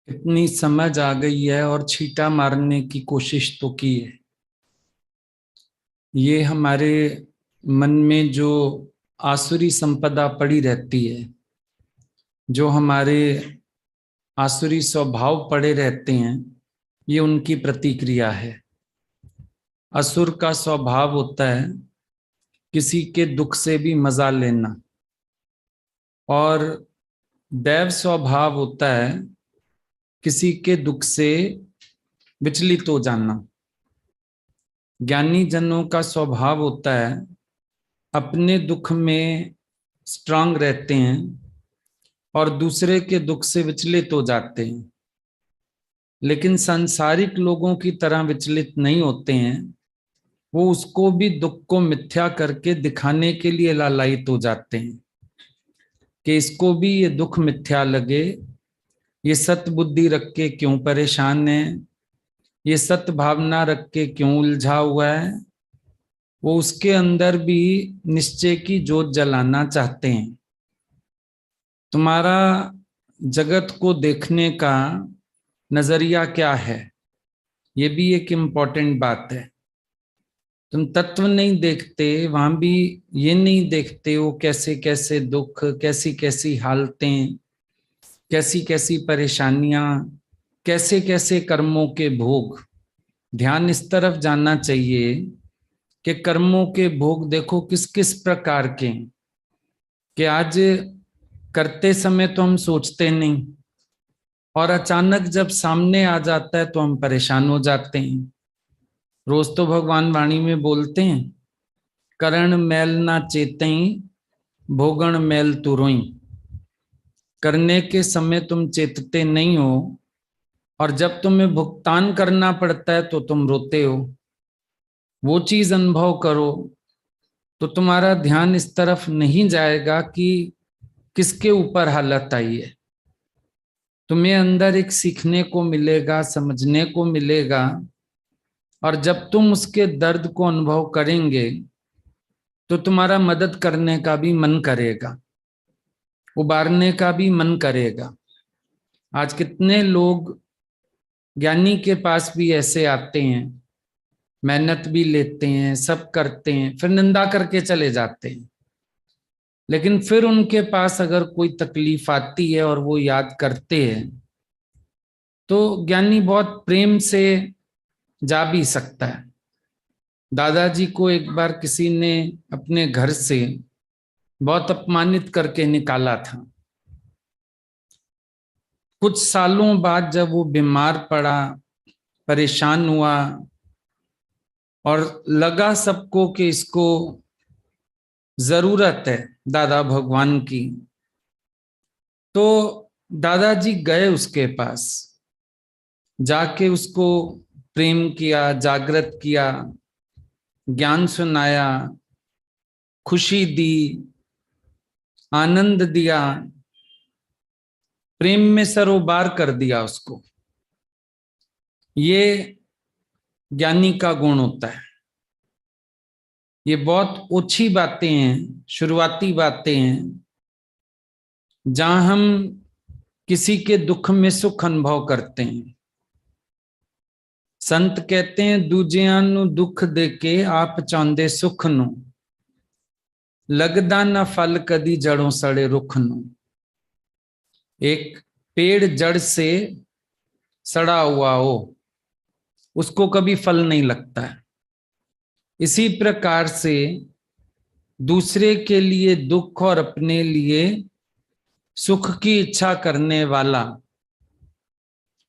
इतनी समझ आ गई है और छींटा मारने की कोशिश तो की है। ये हमारे मन में जो आसुरी संपदा पड़ी रहती है, जो हमारे आसुरी स्वभाव पड़े रहते हैं, ये उनकी प्रतिक्रिया है। असुर का स्वभाव होता है किसी के दुख से भी मजा लेना, और दैव स्वभाव होता है किसी के दुख से विचलित हो जाना। ज्ञानी जनों का स्वभाव होता है अपने दुख में स्ट्रांग रहते हैं और दूसरे के दुख से विचलित हो जाते हैं, लेकिन सांसारिक लोगों की तरह विचलित नहीं होते हैं। वो उसको भी दुख को मिथ्या करके दिखाने के लिए लालायित हो जाते हैं कि इसको भी ये दुख मिथ्या लगे, ये सत बुद्धि रख के क्यों परेशान है, ये सत भावना रख के क्यों उलझा हुआ है। वो उसके अंदर भी निश्चय की जोत जलाना चाहते हैं। तुम्हारा जगत को देखने का नजरिया क्या है, ये भी एक इम्पॉर्टेंट बात है। तुम तत्व नहीं देखते, वहां भी ये नहीं देखते हो कैसे कैसे दुख, कैसी कैसी हालतें, कैसी कैसी परेशानियां, कैसे कैसे कर्मों के भोग। ध्यान इस तरफ जाना चाहिए कि कर्मों के भोग देखो किस किस प्रकार के हैं, कि आज करते समय तो हम सोचते नहीं, और अचानक जब सामने आ जाता है तो हम परेशान हो जाते हैं। रोज तो भगवान वाणी में बोलते हैं, करण मैल ना चेतई, भोगण मैल तुरोई। करने के समय तुम चेतते नहीं हो, और जब तुम्हें भुगतान करना पड़ता है तो तुम रोते हो। वो चीज अनुभव करो तो तुम्हारा ध्यान इस तरफ नहीं जाएगा कि किसके ऊपर हालत आई है। तुम्हें अंदर एक सीखने को मिलेगा, समझने को मिलेगा, और जब तुम उसके दर्द को अनुभव करेंगे तो तुम्हारा मदद करने का भी मन करेगा, उबारने का भी मन करेगा। आज कितने लोग ज्ञानी के पास भी ऐसे आते हैं, मेहनत भी लेते हैं, सब करते हैं, फिर निंदा करके चले जाते हैं। लेकिन फिर उनके पास अगर कोई तकलीफ आती है और वो याद करते हैं तो ज्ञानी बहुत प्रेम से जा भी सकता है। दादाजी को एक बार किसी ने अपने घर से बहुत अपमानित करके निकाला था। कुछ सालों बाद जब वो बीमार पड़ा, परेशान हुआ, और लगा सबको कि इसको जरूरत है दादा भगवान की, तो दादाजी गए उसके पास, जाके उसको प्रेम किया, जागृत किया, ज्ञान सुनाया, खुशी दी, आनंद दिया, प्रेम में सरोबार कर दिया उसको। ये ज्ञानी का गुण होता है। ये बहुत ओछी बातें हैं, शुरुआती बातें हैं, जहां हम किसी के दुख में सुख अनुभव करते हैं। संत कहते हैं, दूजियां नु दुख देके आप चाहते सुख नु, लगदा ना फल कदी जड़ों सड़े रुख नु। एक पेड़ जड़ से सड़ा हुआ हो, उसको कभी फल नहीं लगता है। इसी प्रकार से दूसरे के लिए दुख और अपने लिए सुख की इच्छा करने वाला,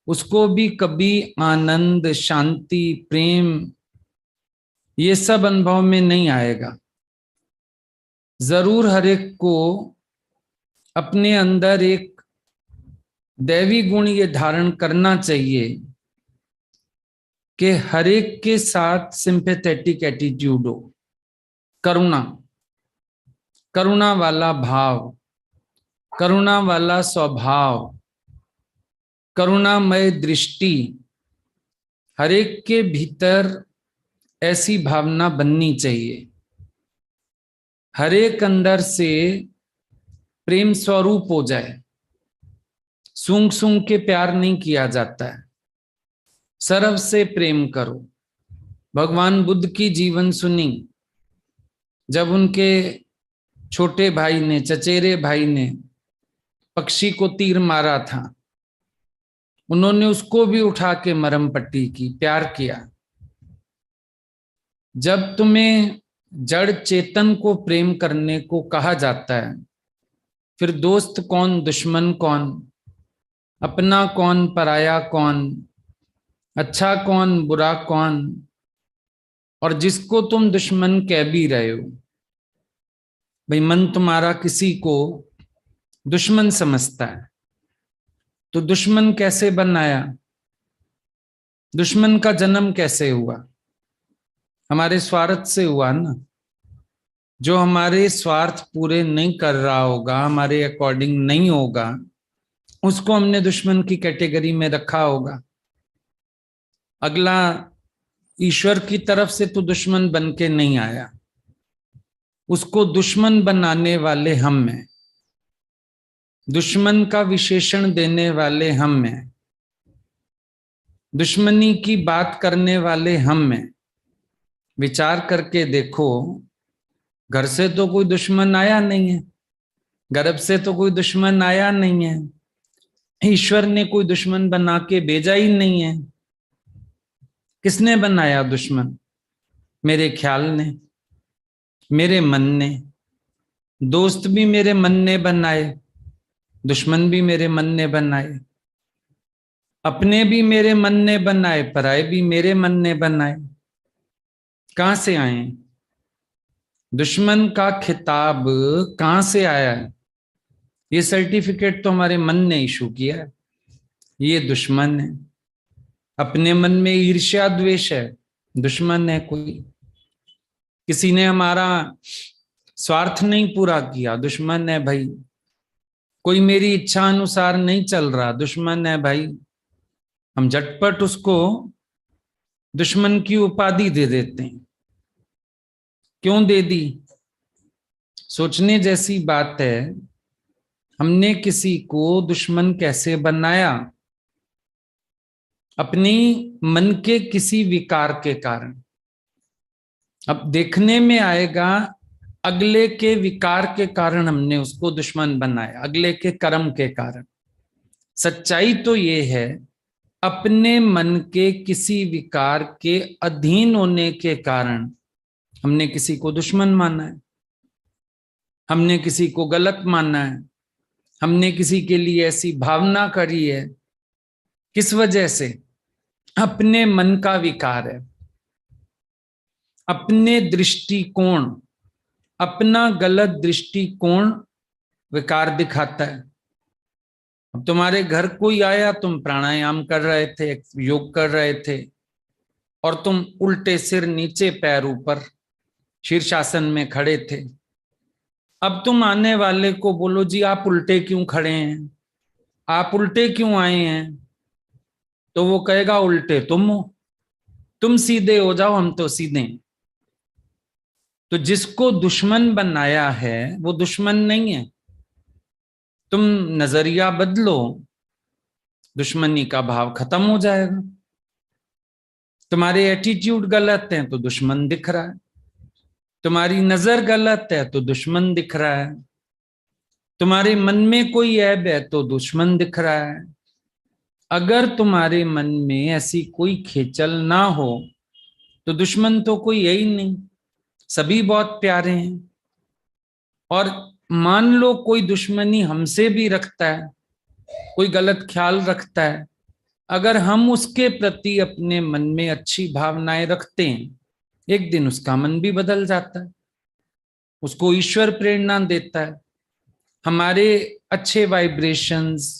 उसको भी कभी आनंद, शांति, प्रेम, ये सब अनुभव में नहीं आएगा। जरूर हर एक को अपने अंदर एक दैवी गुण ये धारण करना चाहिए कि हर एक के साथ सिंपैथेटिक एटीट्यूड हो, करुणा, करुणा वाला भाव, करुणा वाला स्वभाव, करुणामय दृष्टि। हर एक के भीतर ऐसी भावना बननी चाहिए। हर एक अंदर से प्रेम स्वरूप हो जाए। सूंघ सूंघ के प्यार नहीं किया जाता है, सरव से प्रेम करो। भगवान बुद्ध की जीवन सुनी, जब उनके छोटे भाई ने, चचेरे भाई ने पक्षी को तीर मारा था, उन्होंने उसको भी उठा के मरहम पट्टी की, प्यार किया। जब तुम्हें जड़ चेतन को प्रेम करने को कहा जाता है, फिर दोस्त कौन, दुश्मन कौन, अपना कौन, पराया कौन, अच्छा कौन, बुरा कौन, और जिसको तुम दुश्मन कह भी रहे हो, भाई मन तुम्हारा किसी को दुश्मन समझता है, तो दुश्मन कैसे बनाया? दुश्मन का जन्म कैसे हुआ? हमारे स्वार्थ से हुआ ना। जो हमारे स्वार्थ पूरे नहीं कर रहा होगा, हमारे अकॉर्डिंग नहीं होगा, उसको हमने दुश्मन की कैटेगरी में रखा होगा। अगला ईश्वर की तरफ से तो दुश्मन बन के नहीं आया, उसको दुश्मन बनाने वाले हम हैं, दुश्मन का विशेषण देने वाले हम हैं, दुश्मनी की बात करने वाले हम हैं। विचार करके देखो, घर से तो कोई दुश्मन आया नहीं है, गर्भ से तो कोई दुश्मन आया नहीं है, ईश्वर ने कोई दुश्मन बना के भेजा ही नहीं है। किसने बनाया दुश्मन? मेरे ख्याल ने, मेरे मन ने। दोस्त भी मेरे मन ने बनाए, दुश्मन भी मेरे मन ने बनाए। अपने भी मेरे मन ने बनाए, पराए भी मेरे मन ने बनाए। कहां से आए? दुश्मन का खिताब कहां से आया है? ये सर्टिफिकेट तो हमारे मन ने इशू किया है। ये दुश्मन है। अपने मन में ईर्ष्या द्वेष है, दुश्मन है कोई। किसी ने हमारा स्वार्थ नहीं पूरा किया, दुश्मन है भाई। कोई मेरी इच्छा अनुसार नहीं चल रहा, दुश्मन है भाई। हम झटपट उसको दुश्मन की उपाधि दे देते हैं। क्यों दे दी? सोचने जैसी बात है। हमने किसी को दुश्मन कैसे बनाया? अपनी मन के किसी विकार के कारण। अब देखने में आएगा, अगले के विकार के कारण हमने उसको दुश्मन बनाया, अगले के कर्म के कारण। सच्चाई तो ये है, अपने मन के किसी विकार के अधीन होने के कारण हमने किसी को दुश्मन माना है, हमने किसी को गलत माना है, हमने किसी के लिए ऐसी भावना करी है। किस वजह से? अपने मन का विकार है, अपने दृष्टिकोण, अपना गलत दृष्टिकोण विकार दिखाता है। अब तुम्हारे घर कोई आया, तुम प्राणायाम कर रहे थे, योग कर रहे थे, और तुम उल्टे सिर नीचे पैर ऊपर शीर्षासन में खड़े थे। अब तुम आने वाले को बोलो, जी आप उल्टे क्यों खड़े हैं, आप उल्टे क्यों आए हैं? तो वो कहेगा उल्टे तुम हो, तुम सीधे हो जाओ, हम तो सीधे हैं। तो जिसको दुश्मन बनाया है वो दुश्मन नहीं है। तुम नजरिया बदलो, दुश्मनी का भाव खत्म हो जाएगा। तुम्हारे एटीट्यूड गलत हैं तो दुश्मन दिख रहा है, तुम्हारी नजर गलत है तो दुश्मन दिख रहा है, तुम्हारे मन में कोई ऐब है तो दुश्मन दिख रहा है। अगर तुम्हारे मन में ऐसी कोई खेचल ना हो तो दुश्मन तो कोई है ही नहीं, सभी बहुत प्यारे हैं। और मान लो कोई दुश्मनी हमसे भी रखता है, कोई गलत ख्याल रखता है, अगर हम उसके प्रति अपने मन में अच्छी भावनाएं रखते हैं, एक दिन उसका मन भी बदल जाता है, उसको ईश्वर प्रेरणा देता है। हमारे अच्छे vibrations,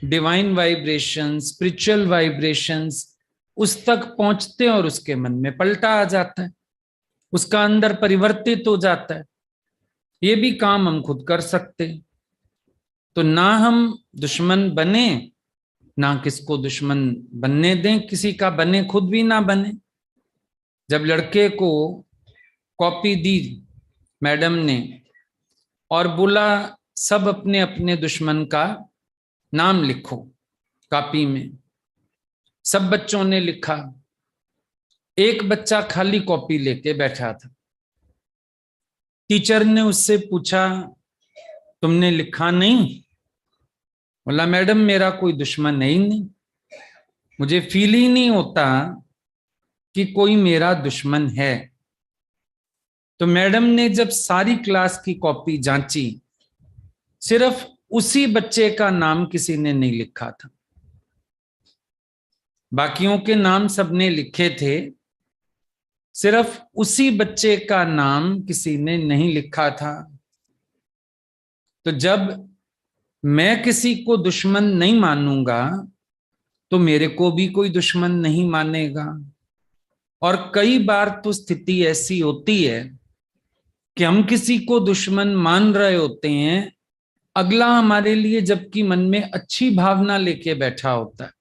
divine vibrations, spiritual vibrations उस तक पहुंचते हैं और उसके मन में पलटा आ जाता है, उसका अंदर परिवर्तित हो जाता है। ये भी काम हम खुद कर सकते हैं। तो ना हम दुश्मन बने, ना किसको दुश्मन बनने दें, किसी का बने खुद भी ना बने। जब लड़के को कॉपी दी मैडम ने और बोला सब अपने अपने दुश्मन का नाम लिखो कॉपी में। सब बच्चों ने लिखा। एक बच्चा खाली कॉपी लेके बैठा था। टीचर ने उससे पूछा, तुमने लिखा नहीं? बोला, मैडम मेरा कोई दुश्मन है ही नहीं, मुझे फील ही नहीं होता कि कोई मेरा दुश्मन है। तो मैडम ने जब सारी क्लास की कॉपी जांची, सिर्फ उसी बच्चे का नाम किसी ने नहीं लिखा था। बाकियों के नाम सबने लिखे थे, सिर्फ उसी बच्चे का नाम किसी ने नहीं लिखा था। तो जब मैं किसी को दुश्मन नहीं मानूंगा तो मेरे को भी कोई दुश्मन नहीं मानेगा। और कई बार तो स्थिति ऐसी होती है कि हम किसी को दुश्मन मान रहे होते हैं, अगला हमारे लिए जबकि मन में अच्छी भावना लेके बैठा होता है।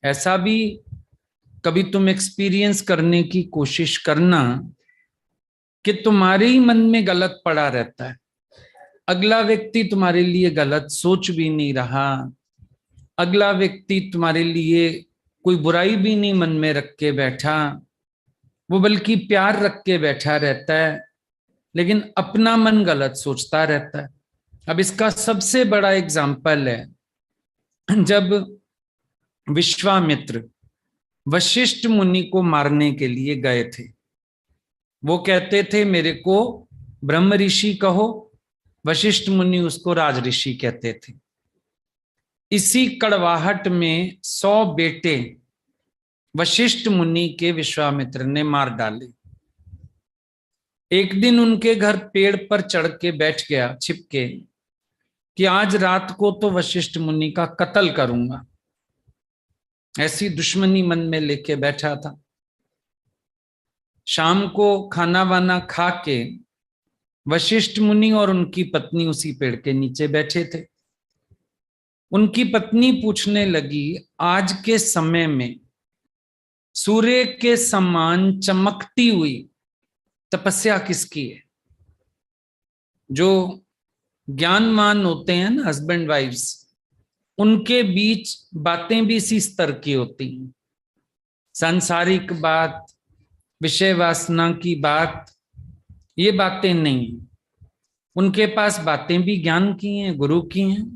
ऐसा भी कभी तुम एक्सपीरियंस करने की कोशिश करना कि तुम्हारे ही मन में गलत पड़ा रहता है, अगला व्यक्ति तुम्हारे लिए गलत सोच भी नहीं रहा, अगला व्यक्ति तुम्हारे लिए कोई बुराई भी नहीं मन में रख के बैठा, वो बल्कि प्यार रख के बैठा रहता है, लेकिन अपना मन गलत सोचता रहता है। अब इसका सबसे बड़ा एग्जाम्पल है जब विश्वामित्र वशिष्ठ मुनि को मारने के लिए गए थे। वो कहते थे मेरे को ब्रह्म ऋषि कहो, वशिष्ठ मुनि उसको राज ऋषि कहते थे। इसी कड़वाहट में 100 बेटे वशिष्ठ मुनि के विश्वामित्र ने मार डाले। एक दिन उनके घर पेड़ पर चढ़ के बैठ गया छिप के कि आज रात को तो वशिष्ठ मुनि का कत्ल करूंगा, ऐसी दुश्मनी मन में लेके बैठा था। शाम को खाना वाना खा के वशिष्ठ मुनि और उनकी पत्नी उसी पेड़ के नीचे बैठे थे। उनकी पत्नी पूछने लगी, आज के समय में सूर्य के समान चमकती हुई तपस्या किसकी है? जो ज्ञानवान होते हैं ना हस्बैंड वाइफ्स, उनके बीच बातें भी इसी स्तर की होती हैं। सांसारिक बात, विषय वासना की बात, ये बातें नहीं। उनके पास बातें भी ज्ञान की हैं, गुरु की हैं।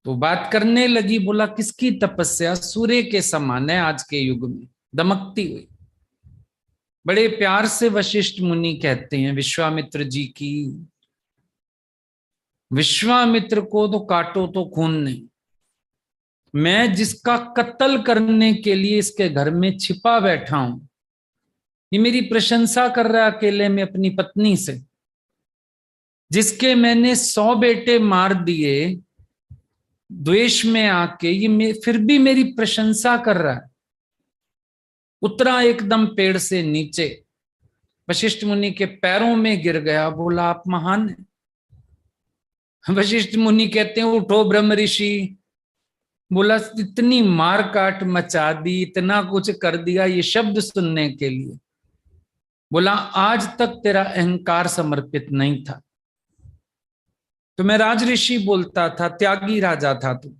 तो बात करने लगी, बोला किसकी तपस्या? सूर्य के समान है आज के युग में, दमकती हुई। बड़े प्यार से वशिष्ठ मुनि कहते हैं विश्वामित्र जी की। विश्वामित्र को तो काटो तो खून नहीं, मैं जिसका कत्ल करने के लिए इसके घर में छिपा बैठा हूं, ये मेरी प्रशंसा कर रहा है अकेले में अपनी पत्नी से। जिसके मैंने 100 बेटे मार दिए द्वेष में आके, ये फिर भी मेरी प्रशंसा कर रहा है। उतरा एकदम पेड़ से नीचे, वशिष्ठ मुनि के पैरों में गिर गया, बोला आप महान हैं। वशिष्ठ मुनि कहते हैं उठो ब्रह्म ऋषि। बोला इतनी मार काट मचा दी, इतना कुछ कर दिया ये शब्द सुनने के लिए। बोला आज तक तेरा अहंकार समर्पित नहीं था, तो मैं राज ऋषि बोलता था, त्यागी राजा था तू,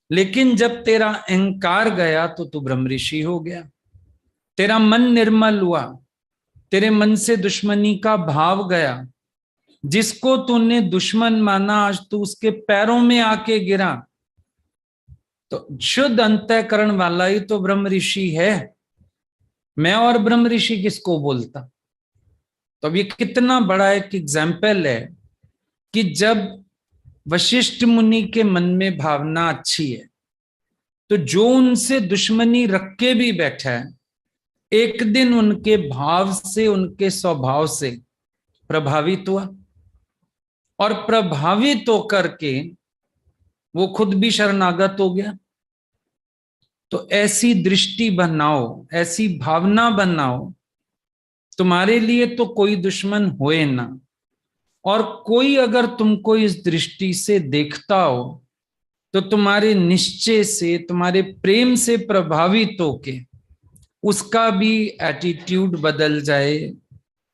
लेकिन जब तेरा अहंकार गया तो तू ब्रह्म ऋषि हो गया। तेरा मन निर्मल हुआ, तेरे मन से दुश्मनी का भाव गया। जिसको तूने दुश्मन माना आज तू उसके पैरों में आके गिरा। तो शुद्ध अंतःकरण वाला ही तो ब्रह्म ऋषि है। मैं और ब्रह्म ऋषि किसको बोलता? तो अब ये कितना बड़ा एक एग्जाम्पल है कि जब वशिष्ठ मुनि के मन में भावना अच्छी है तो जो उनसे दुश्मनी रख के भी बैठा है, एक दिन उनके भाव से, उनके स्वभाव से प्रभावित हुआ, और प्रभावित होकर के वो खुद भी शरणागत हो गया। तो ऐसी दृष्टि बनाओ, ऐसी भावना बनाओ, तुम्हारे लिए तो कोई दुश्मन होए ना, और कोई अगर तुमको इस दृष्टि से देखता हो तो तुम्हारे निश्चय से, तुम्हारे प्रेम से प्रभावित होके उसका भी एटीट्यूड बदल जाए,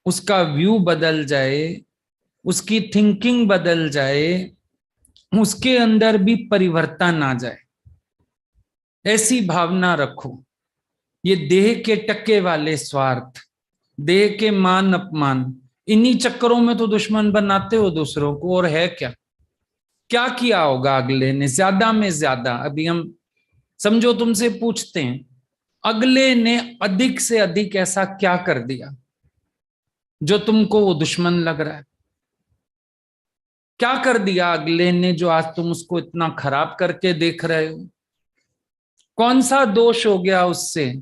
उसका व्यू बदल जाए, उसकी थिंकिंग बदल जाए, उसके अंदर भी परिवर्तन आ जाए, ऐसी भावना रखो। ये देह के टक्के वाले स्वार्थ, देह के मान अपमान, इन्हीं चक्करों में तो दुश्मन बनाते हो दूसरों को। और है क्या, क्या किया होगा अगले ने ज्यादा में ज्यादा? अभी हम समझो तुमसे पूछते हैं, अगले ने अधिक से अधिक ऐसा क्या कर दिया जो तुमको वो दुश्मन लग रहा है? क्या कर दिया अगले ने जो आज तुम उसको इतना खराब करके देख रहे हो? कौन सा दोष हो गया उससे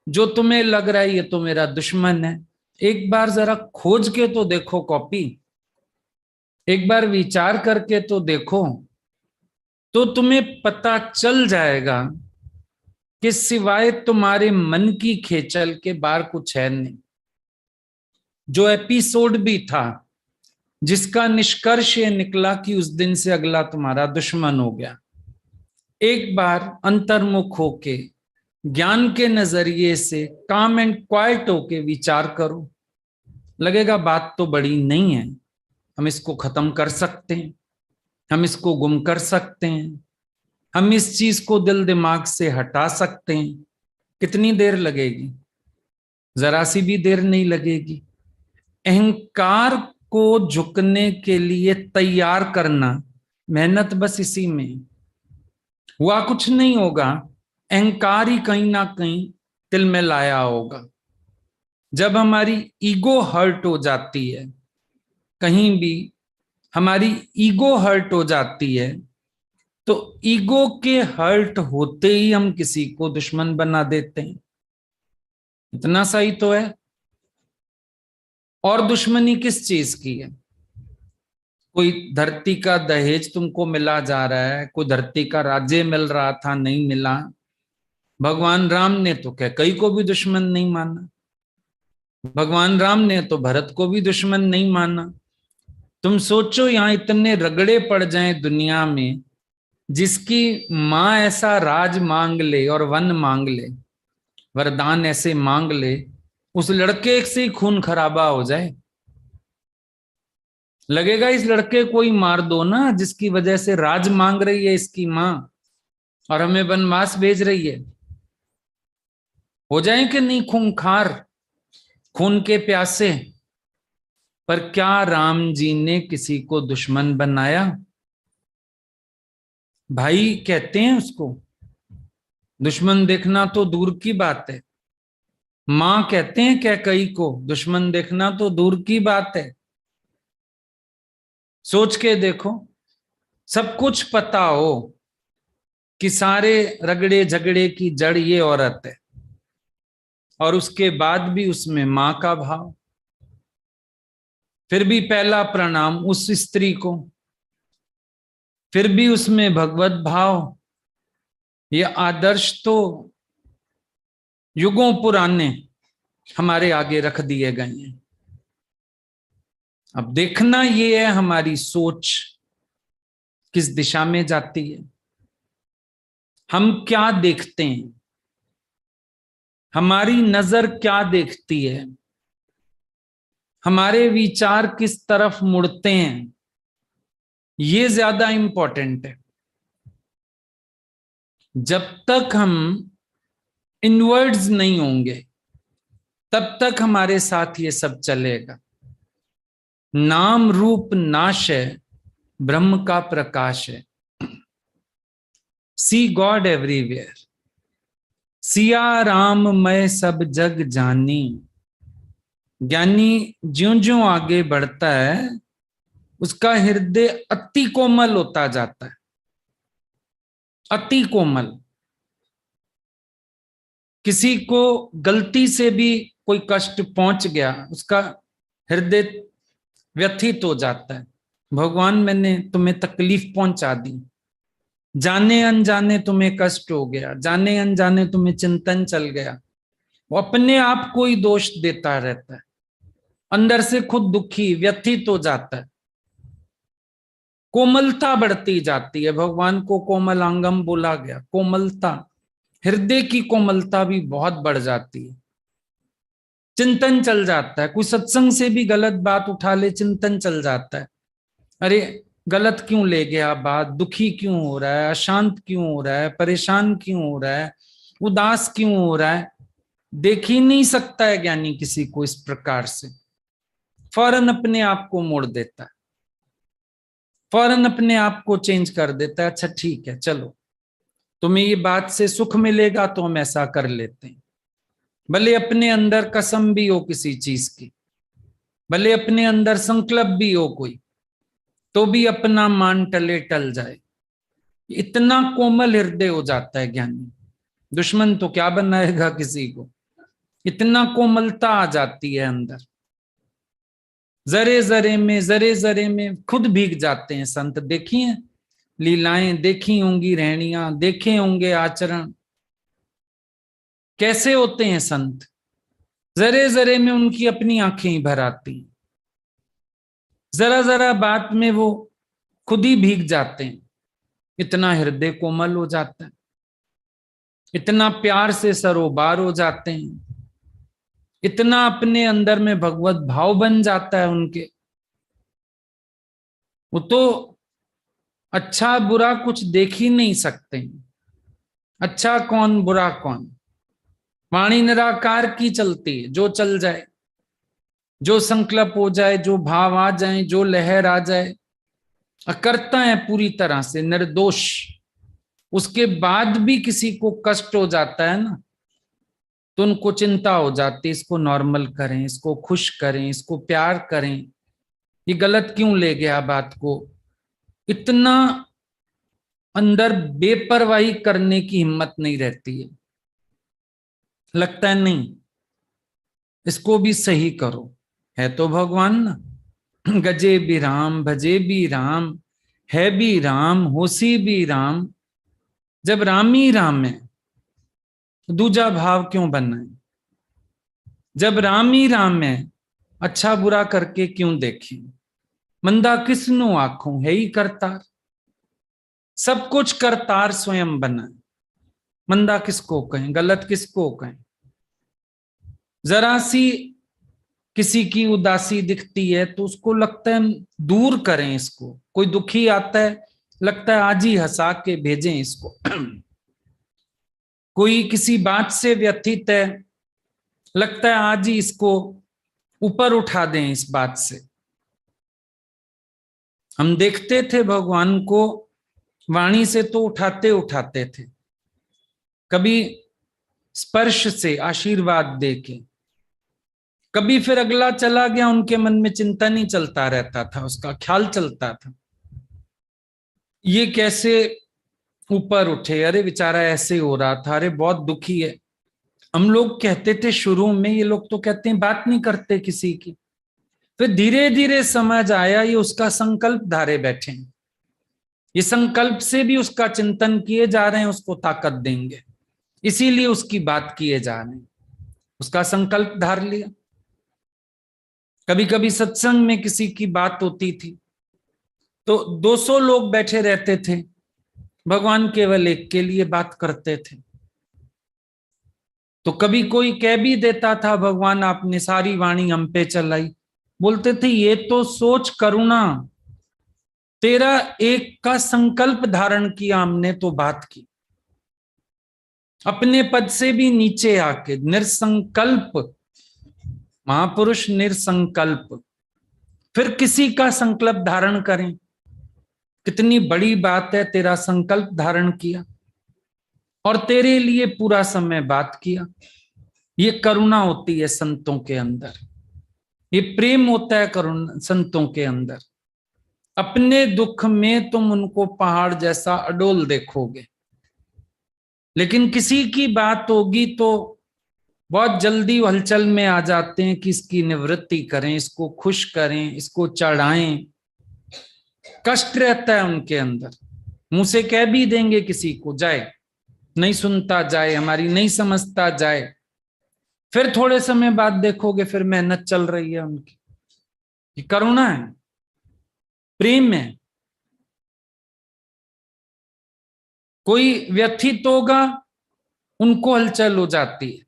जो तुम्हें लग रहा है ये तो मेरा दुश्मन है? एक बार जरा खोज के तो देखो कॉपी, एक बार विचार करके तो देखो, तो तुम्हें पता चल जाएगा कि सिवाय तुम्हारे मन की खेचल के बाहर कुछ है नहीं। जो एपिसोड भी था जिसका निष्कर्ष ये निकला कि उस दिन से अगला तुम्हारा दुश्मन हो गया, एक बार अंतर्मुख होके ज्ञान के नजरिए से काम एंड क्वाइट होके विचार करो, लगेगा बात तो बड़ी नहीं है, हम इसको खत्म कर सकते हैं, हम इसको गुम कर सकते हैं, हम इस चीज को दिल दिमाग से हटा सकते हैं। कितनी देर लगेगी? जरा सी भी देर नहीं लगेगी। अहंकार को झुकने के लिए तैयार करना, मेहनत बस इसी में। हुआ कुछ नहीं होगा, अहंकार ही कहीं ना कहीं दिल में लाया होगा। जब हमारी ईगो हर्ट हो जाती है, कहीं भी हमारी ईगो हर्ट हो जाती है, तो ईगो के हर्ट होते ही हम किसी को दुश्मन बना देते हैं। इतना सही तो है। और दुश्मनी किस चीज की है? कोई धरती का दहेज तुमको मिला जा रहा है, कोई धरती का राज्य मिल रहा था नहीं मिला। भगवान राम ने तो कैकेयी को भी दुश्मन नहीं माना, भगवान राम ने तो भरत को भी दुश्मन नहीं माना। तुम सोचो यहां इतने रगड़े पड़ जाएं दुनिया में, जिसकी माँ ऐसा राज मांग ले और वन मांग ले, वरदान ऐसे मांग ले, उस लड़के से ही खून खराबा हो जाए, लगेगा इस लड़के को ही मार दो ना, जिसकी वजह से राज मांग रही है इसकी माँ और हमें वनवास भेज रही है। हो जाए कि नहीं खूंखार, खून के प्यासे? पर क्या राम जी ने किसी को दुश्मन बनाया? भाई कहते हैं उसको, दुश्मन देखना तो दूर की बात है। मां कहते हैं कैकेयी को, दुश्मन देखना तो दूर की बात है। सोच के देखो, सब कुछ पता हो कि सारे रगड़े झगड़े की जड़ ये औरत है, और उसके बाद भी उसमें मां का भाव, फिर भी पहला प्रणाम उस स्त्री को, फिर भी उसमें भगवत भाव। ये आदर्श तो युगों पुराने हमारे आगे रख दिए गए हैं। अब देखना ये है हमारी सोच किस दिशा में जाती है, हम क्या देखते हैं, हमारी नजर क्या देखती है, हमारे विचार किस तरफ मुड़ते हैं, ये ज्यादा इंपॉर्टेंट है। जब तक हम इनवर्ड्स नहीं होंगे तब तक हमारे साथ ये सब चलेगा। नाम रूप नाश है, ब्रह्म का प्रकाश है। सी गॉड एवरीवेयर, सिया राम मैं सब जग जानी। ज्ञानी ज्यों ज्यों आगे बढ़ता है उसका हृदय अति कोमल होता जाता है, अति कोमल। किसी को गलती से भी कोई कष्ट पहुंच गया, उसका हृदय व्यथित हो जाता है। भगवान मैंने तुम्हें तकलीफ पहुंचा दी, जाने अनजाने तुम्हें कष्ट हो गया, जाने अनजाने तुम्हें चिंतन चल गया, वो अपने आप को ही दोष देता रहता है, अंदर से खुद दुखी व्यथित हो जाता है। कोमलता बढ़ती जाती है, भगवान को कोमलांगम बोला गया। कोमलता, हृदय की कोमलता भी बहुत बढ़ जाती है। चिंतन चल जाता है, कोई सत्संग से भी गलत बात उठा ले चिंतन चल जाता है। अरे गलत क्यों ले गया बात, दुखी क्यों हो रहा है, अशांत क्यों हो रहा है, परेशान क्यों हो रहा है, उदास क्यों हो रहा है। देख ही नहीं सकता है ज्ञानी किसी को इस प्रकार से, फौरन अपने आप को मोड़ देता है, फौरन अपने आप को चेंज कर देता है। अच्छा ठीक है, चलो तुम्हें ये बात से सुख मिलेगा तो हम ऐसा कर लेते हैं। भले अपने अंदर कसम भी हो किसी चीज की, भले अपने अंदर संकल्प भी हो कोई, तो भी अपना मान टले टल जाए। इतना कोमल हृदय हो जाता है ज्ञानी, दुश्मन तो क्या बनाएगा किसी को, इतना कोमलता आ जाती है अंदर। जरे जरे में खुद भीग जाते हैं संत। देखिए लीलाएं देखी होंगी, रहनियां देखे होंगे, आचरण कैसे होते हैं संत। जरे जरे में उनकी अपनी आंखें ही भर आती हैं, जरा जरा बात में वो खुद ही भीग जाते हैं। इतना हृदय कोमल हो जाता है, इतना प्यार से सरोबार हो जाते हैं, इतना अपने अंदर में भगवत भाव बन जाता है उनके। वो तो अच्छा बुरा कुछ देख ही नहीं सकते, अच्छा कौन बुरा कौन। वाणी निराकार की चलती है, जो चल जाए, जो संकल्प हो जाए, जो भाव आ जाए, जो लहर आ जाए, करता है पूरी तरह से निर्दोष। उसके बाद भी किसी को कष्ट हो जाता है ना, तो उनको चिंता हो जाती है, इसको नॉर्मल करें, इसको खुश करें, इसको प्यार करें, ये गलत क्यों ले गया बात को। इतना अंदर बेपरवाही करने की हिम्मत नहीं रहती है, लगता है नहीं इसको भी सही करो। है तो भगवान ना, गजे भी राम भजे भी राम, है भी राम होसी भी राम। जब राम ही राम है दूजा भाव क्यों बनना है। जब राम ही राम है अच्छा बुरा करके क्यों देखें। मंदा किसनु आंखों है ही करतार, सब कुछ करतार स्वयं बना है। मंदा किसको कहें, गलत किसको कहें। जरा सी किसी की उदासी दिखती है तो उसको लगता है दूर करें इसको, कोई दुखी आता है लगता है आज ही हंसा के भेजें इसको। कोई किसी बात से व्यथित है लगता है आज ही इसको ऊपर उठा दें इस बात से। हम देखते थे भगवान को वाणी से तो उठाते उठाते थे, कभी स्पर्श से आशीर्वाद देके, कभी फिर अगला चला गया उनके मन में चिंतन ही चलता रहता था, उसका ख्याल चलता था ये कैसे ऊपर उठे, अरे बेचारा ऐसे हो रहा था, अरे बहुत दुखी है। हम लोग कहते थे शुरू में, ये लोग तो कहते हैं बात नहीं करते किसी की, फिर धीरे धीरे समझ आया ये उसका संकल्प धारे बैठे हैं, ये संकल्प से भी उसका चिंतन किए जा रहे हैं, उसको ताकत देंगे, इसीलिए उसकी बात किए जा रहे हैं, उसका संकल्प धार लिया। कभी कभी सत्संग में किसी की बात होती थी तो 200 लोग बैठे रहते थे, भगवान केवल एक के लिए बात करते थे। तो कभी कोई कह भी देता था भगवान आपने सारी वाणी हम पे चलाई, बोलते थे ये तो सोच करुणा, तेरा एक का संकल्प धारण किया हमने तो बात की। अपने पद से भी नीचे आके निरसंकल्प महापुरुष, निरसंकल्प, फिर किसी का संकल्प धारण करें, कितनी बड़ी बात है। तेरा संकल्प धारण किया और तेरे लिए पूरा समय बात किया, ये करुणा होती है संतों के अंदर, ये प्रेम होता है करुणा संतों के अंदर। अपने दुख में तुम उनको पहाड़ जैसा अडोल देखोगे, लेकिन किसी की बात होगी तो बहुत जल्दी हलचल में आ जाते हैं कि इसकी निवृत्ति करें, इसको खुश करें, इसको चढ़ाएं। कष्ट रहता है उनके अंदर, मुंह से कह भी देंगे किसी को, जाए नहीं सुनता जाए, हमारी नहीं समझता जाए, फिर थोड़े समय बाद देखोगे फिर मेहनत चल रही है उनकी। ये करुणा है, प्रेम है। कोई व्यथित होगा उनको हलचल हो जाती है,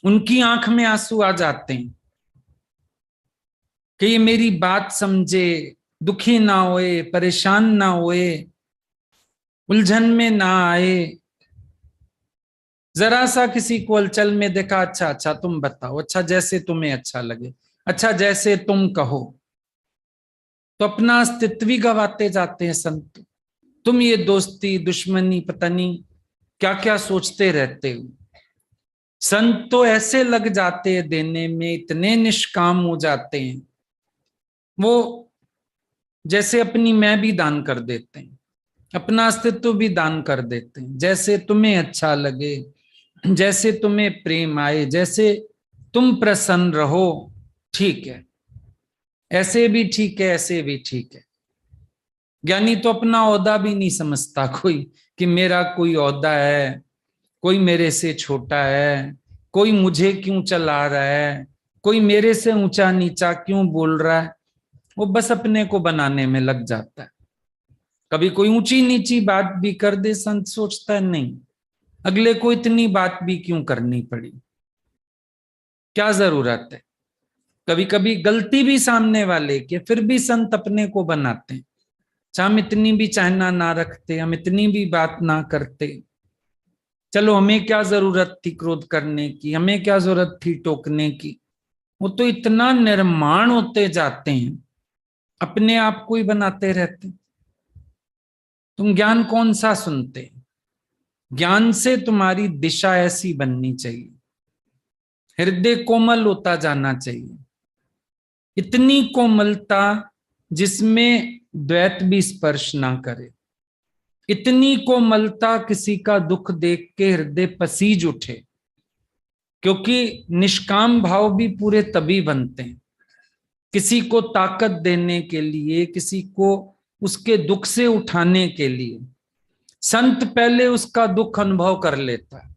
उनकी आंख में आंसू आ जाते हैं कि ये मेरी बात समझे, दुखी ना होए, परेशान ना होए, उलझन में ना आए। जरा सा किसी को हलचल में देखा, अच्छा अच्छा तुम बताओ, अच्छा जैसे तुम्हें अच्छा लगे, अच्छा जैसे तुम कहो, तो अपना अस्तित्व ही गवाते जाते हैं संत। तुम ये दोस्ती दुश्मनी पता नहीं क्या क्या सोचते रहते हो। संत तो ऐसे लग जाते हैं देने में, इतने निष्काम हो जाते हैं, वो जैसे अपनी मैं भी दान कर देते हैं, अपना अस्तित्व भी दान कर देते हैं, जैसे तुम्हें अच्छा लगे, जैसे तुम्हें प्रेम आए, जैसे तुम प्रसन्न रहो, ठीक है, ऐसे भी ठीक है, ऐसे भी ठीक है। ज्ञानी तो अपना ओहदा भी नहीं समझता कोई, कि मेरा कोई ओहदा है, कोई मेरे से छोटा है, कोई मुझे क्यों चला रहा है, कोई मेरे से ऊंचा नीचा क्यों बोल रहा है। वो बस अपने को बनाने में लग जाता है। कभी कोई ऊंची नीची बात भी कर दे, संत सोचता है नहीं, अगले को इतनी बात भी क्यों करनी पड़ी, क्या जरूरत है। कभी कभी गलती भी सामने वाले की, फिर भी संत अपने को बनाते हैं। हम इतनी भी चाहना ना रखते, हम इतनी भी बात ना करते, चलो हमें क्या जरूरत थी क्रोध करने की, हमें क्या जरूरत थी टोकने की। वो तो इतना निर्माण होते जाते हैं, अपने आप को ही बनाते रहते। तुम ज्ञान कौन सा सुनते, ज्ञान से तुम्हारी दिशा ऐसी बननी चाहिए, हृदय कोमल होता जाना चाहिए, इतनी कोमलता जिसमें द्वैत भी स्पर्श ना करे, इतनी कोमलता किसी का दुख देख के हृदय पसीज उठे। क्योंकि निष्काम भाव भी पूरे तभी बनते हैं, किसी को ताकत देने के लिए, किसी को उसके दुख से उठाने के लिए। संत पहले उसका दुख अनुभव कर लेता है,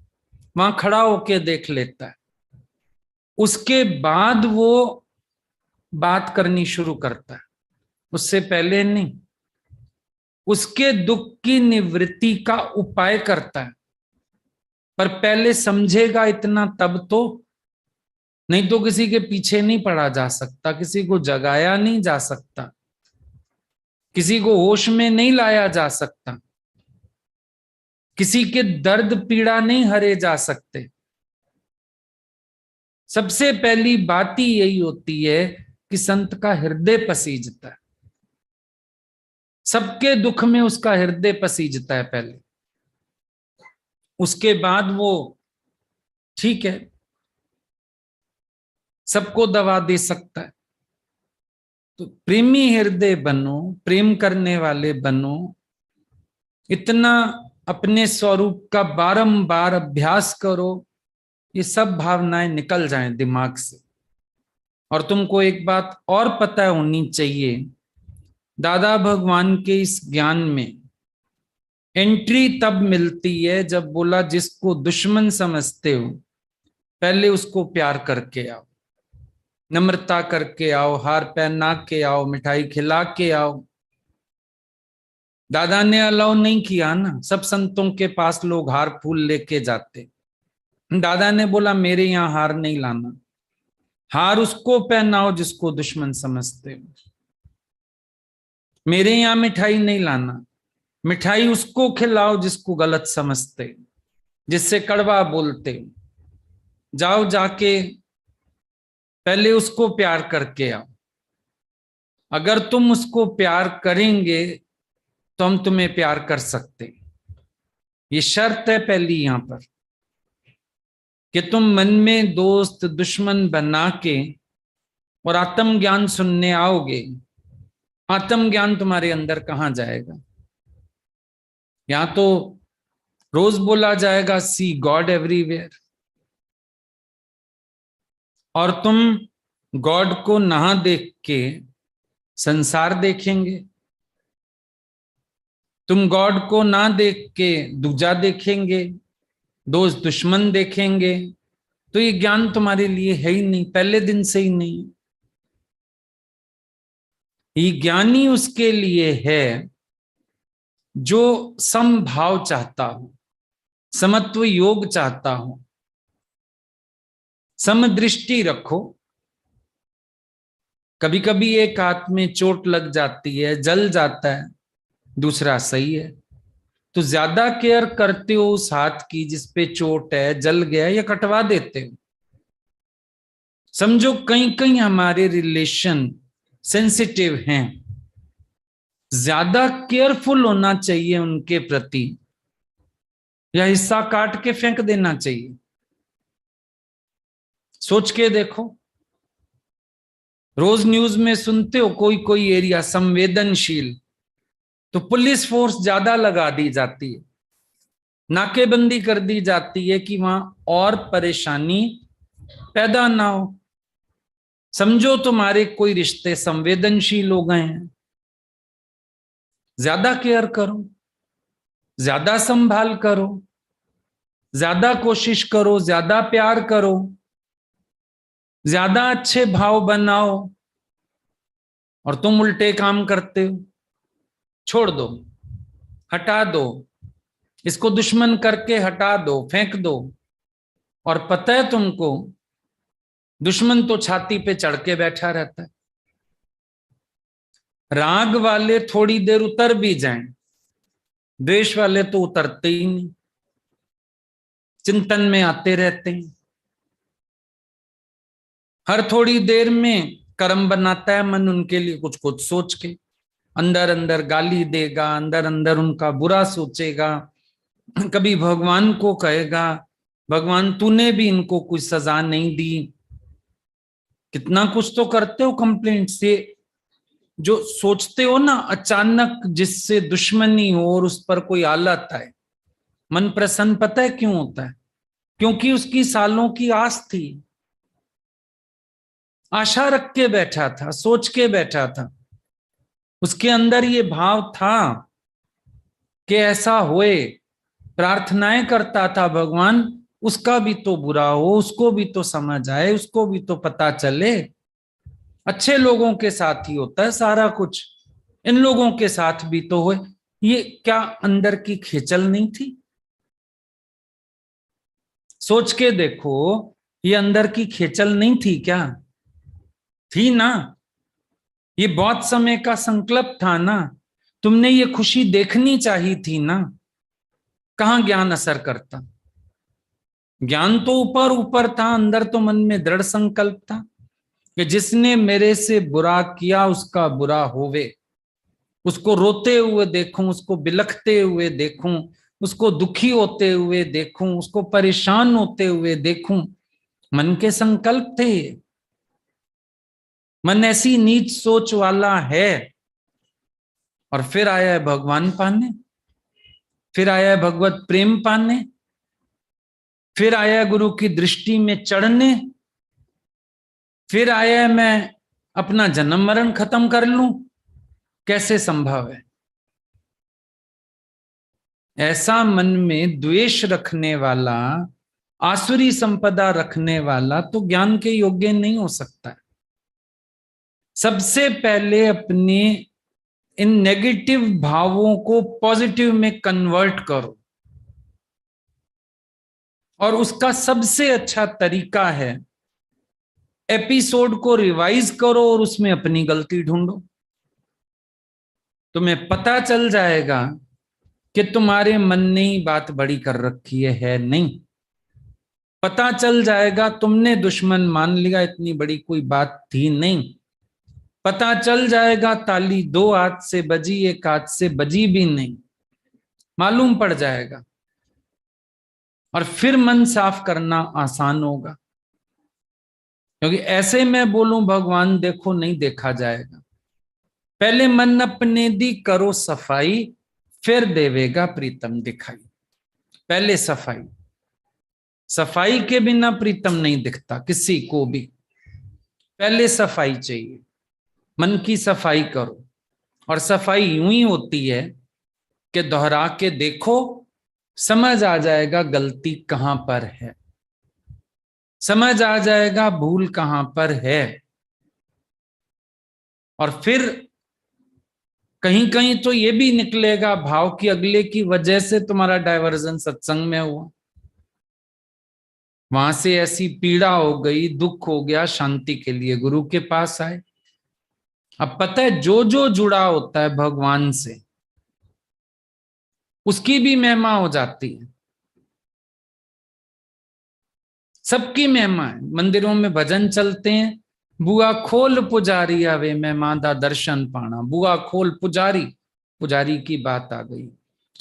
वहां खड़ा होके देख लेता है, उसके बाद वो बात करनी शुरू करता है, उससे पहले नहीं। उसके दुख की निवृत्ति का उपाय करता है, पर पहले समझेगा इतना तब तो, नहीं तो किसी के पीछे नहीं पड़ा जा सकता, किसी को जगाया नहीं जा सकता, किसी को होश में नहीं लाया जा सकता, किसी के दर्द पीड़ा नहीं हरे जा सकते। सबसे पहली बात ही यही होती है कि संत का हृदय पसीजता है, सबके दुख में उसका हृदय पसीजता है पहले, उसके बाद वो ठीक है सबको दवा दे सकता है। तो प्रेमी हृदय बनो, प्रेम करने वाले बनो, इतना अपने स्वरूप का बारंबार अभ्यास करो, ये सब भावनाएं निकल जाएं दिमाग से। और तुमको एक बात और पता होनी चाहिए, दादा भगवान के इस ज्ञान में एंट्री तब मिलती है जब बोला जिसको दुश्मन समझते हो पहले उसको प्यार करके आओ, नम्रता करके आओ, हार पहना के आओ, मिठाई खिला के आओ। दादा ने अलाउ नहीं किया ना, सब संतों के पास लोग हार फूल लेके जाते, दादा ने बोला मेरे यहां हार नहीं लाना, हार उसको पहनाओ जिसको दुश्मन समझते हो, मेरे यहां मिठाई नहीं लाना, मिठाई उसको खिलाओ जिसको गलत समझते, जिससे कड़वा बोलते, जाओ जाके पहले उसको प्यार करके आओ। अगर तुम उसको प्यार करेंगे तो हम तुम्हें प्यार कर सकते, ये शर्त है पहली यहां पर, कि तुम मन में दोस्त दुश्मन बना के और आत्मज्ञान सुनने आओगे। आत्मज्ञान तुम्हारे अंदर कहां जाएगा, यहां तो रोज बोला जाएगा सी गॉड एवरीवेयर, और तुम गॉड को ना देख के संसार देखेंगे, तुम गॉड को ना देख के दूजा देखेंगे, दोस्त दुश्मन देखेंगे, तो ये ज्ञान तुम्हारे लिए है ही नहीं, पहले दिन से ही नहीं। ये ज्ञानी उसके लिए है जो समभाव चाहता हो, समत्व योग चाहता हो, समदृष्टि रखो। कभी कभी एक हाथ में चोट लग जाती है, जल जाता है, दूसरा सही है, तो ज्यादा केयर करते हो उस हाथ की जिसपे चोट है, जल गया, या कटवा देते हो? समझो कहीं कहीं हमारे रिलेशन सेंसिटिव हैं, ज्यादा केयरफुल होना चाहिए उनके प्रति, या हिस्सा काट के फेंक देना चाहिए? सोच के देखो। रोज न्यूज में सुनते हो कोई कोई एरिया संवेदनशील, तो पुलिस फोर्स ज्यादा लगा दी जाती है, नाकेबंदी कर दी जाती है कि वहां और परेशानी पैदा ना हो। समझो तुम्हारे कोई रिश्ते संवेदनशील हो गए हैं, ज्यादा केयर करो, ज्यादा संभाल करो, ज्यादा कोशिश करो, ज्यादा प्यार करो, ज्यादा अच्छे भाव बनाओ। और तुम उल्टे काम करते हो, छोड़ दो, हटा दो, इसको दुश्मन करके हटा दो, फेंक दो। और पता है तुमको, दुश्मन तो छाती पे चढ़ के बैठा रहता है। राग वाले थोड़ी देर उतर भी जाएं, द्वेष वाले तो उतरते ही नहीं, चिंतन में आते रहते हैं। हर थोड़ी देर में कर्म बनाता है मन उनके लिए, कुछ कुछ सोच के अंदर अंदर गाली देगा, अंदर अंदर उनका बुरा सोचेगा, कभी भगवान को कहेगा भगवान तूने भी इनको कुछ सजा नहीं दी। कितना कुछ तो करते हो कंप्लेंट से। जो सोचते हो ना, अचानक जिससे दुश्मनी हो और उस पर कोई आलत आए, मन प्रसन्न पता है क्यों होता है? क्योंकि उसकी सालों की आस थी, आशा रख के बैठा था, सोच के बैठा था, उसके अंदर ये भाव था कि ऐसा होए, प्रार्थनाएं करता था भगवान उसका भी तो बुरा हो, उसको भी तो समझ आए, उसको भी तो पता चले। अच्छे लोगों के साथ ही होता है सारा कुछ, इन लोगों के साथ भी तो हो। ये क्या अंदर की खेचल नहीं थी? सोच के देखो, ये अंदर की खेचल नहीं थी क्या? थी ना। ये बहुत समय का संकल्प था ना, तुमने ये खुशी देखनी चाहिए थी ना। कहां ज्ञान असर करता? ज्ञान तो ऊपर ऊपर था, अंदर तो मन में दृढ़ संकल्प था कि जिसने मेरे से बुरा किया उसका बुरा होवे, उसको रोते हुए देखूं, उसको बिलखते हुए देखूं, उसको दुखी होते हुए देखूं, उसको परेशान होते हुए देखूं। मन के संकल्प थे। मन ऐसी नीच सोच वाला है। और फिर आया है भगवान पाने, फिर आया है भगवत प्रेम पाने, फिर आया है गुरु की दृष्टि में चढ़ने, फिर आया है मैं अपना जन्म मरण खत्म कर लूं। कैसे संभव है? ऐसा मन में द्वेष रखने वाला, आसुरी संपदा रखने वाला तो ज्ञान के योग्य नहीं हो सकता है। सबसे पहले अपने इन नेगेटिव भावों को पॉजिटिव में कन्वर्ट करो, और उसका सबसे अच्छा तरीका है एपिसोड को रिवाइज करो और उसमें अपनी गलती ढूंढो। तुम्हें पता चल जाएगा कि तुम्हारे मन ने ही बात बड़ी कर रखी है नहीं। पता चल जाएगा तुमने दुश्मन मान लिया, इतनी बड़ी कोई बात थी नहीं। पता चल जाएगा ताली दो हाथ से बजी, एक हाथ से बजी भी नहीं, मालूम पड़ जाएगा। और फिर मन साफ करना आसान होगा, क्योंकि ऐसे मैं बोलूं भगवान देखो नहीं देखा जाएगा। पहले मन अपने दी करो सफाई, फिर देवेगा प्रीतम दिखाई। पहले सफाई, सफाई के बिना प्रीतम नहीं दिखता किसी को भी। पहले सफाई चाहिए, मन की सफाई करो। और सफाई यूं ही होती है कि दोहरा के देखो, समझ आ जाएगा गलती कहां पर है, समझ आ जाएगा भूल कहां पर है। और फिर कहीं कहीं तो ये भी निकलेगा भाव की अगले की वजह से तुम्हारा डायवर्जन सत्संग में हुआ, वहां से ऐसी पीड़ा हो गई, दुख हो गया, शांति के लिए गुरु के पास आए। अब पता है जो जो जुड़ा होता है भगवान से उसकी भी महिमा हो जाती है, सबकी महिमा है। मंदिरों में भजन चलते हैं, बुआ खोल पुजारी आवे मेहमान दा दर्शन पाना, बुआ खोल पुजारी, पुजारी की बात आ गई।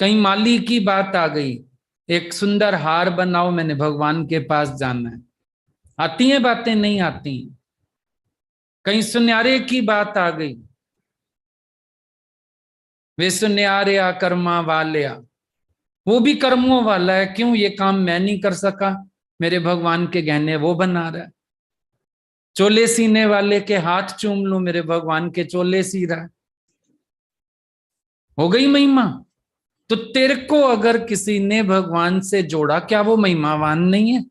कहीं माली की बात आ गई, एक सुंदर हार बनाओ, मैंने भगवान के पास जाना है। आती हैं बातें, नहीं आती? कहीं सुन्यारे की बात आ गई, वे सुन्यारे आ कर्मा वाले, वो भी कर्मों वाला है। क्यों? ये काम मैं नहीं कर सका, मेरे भगवान के गहने वो बना रहा है। चोले सीने वाले के हाथ चूम लूं, मेरे भगवान के चोले सी रहा है। हो गई महिमा। तो तेरे को अगर किसी ने भगवान से जोड़ा, क्या वो महिमावान नहीं है?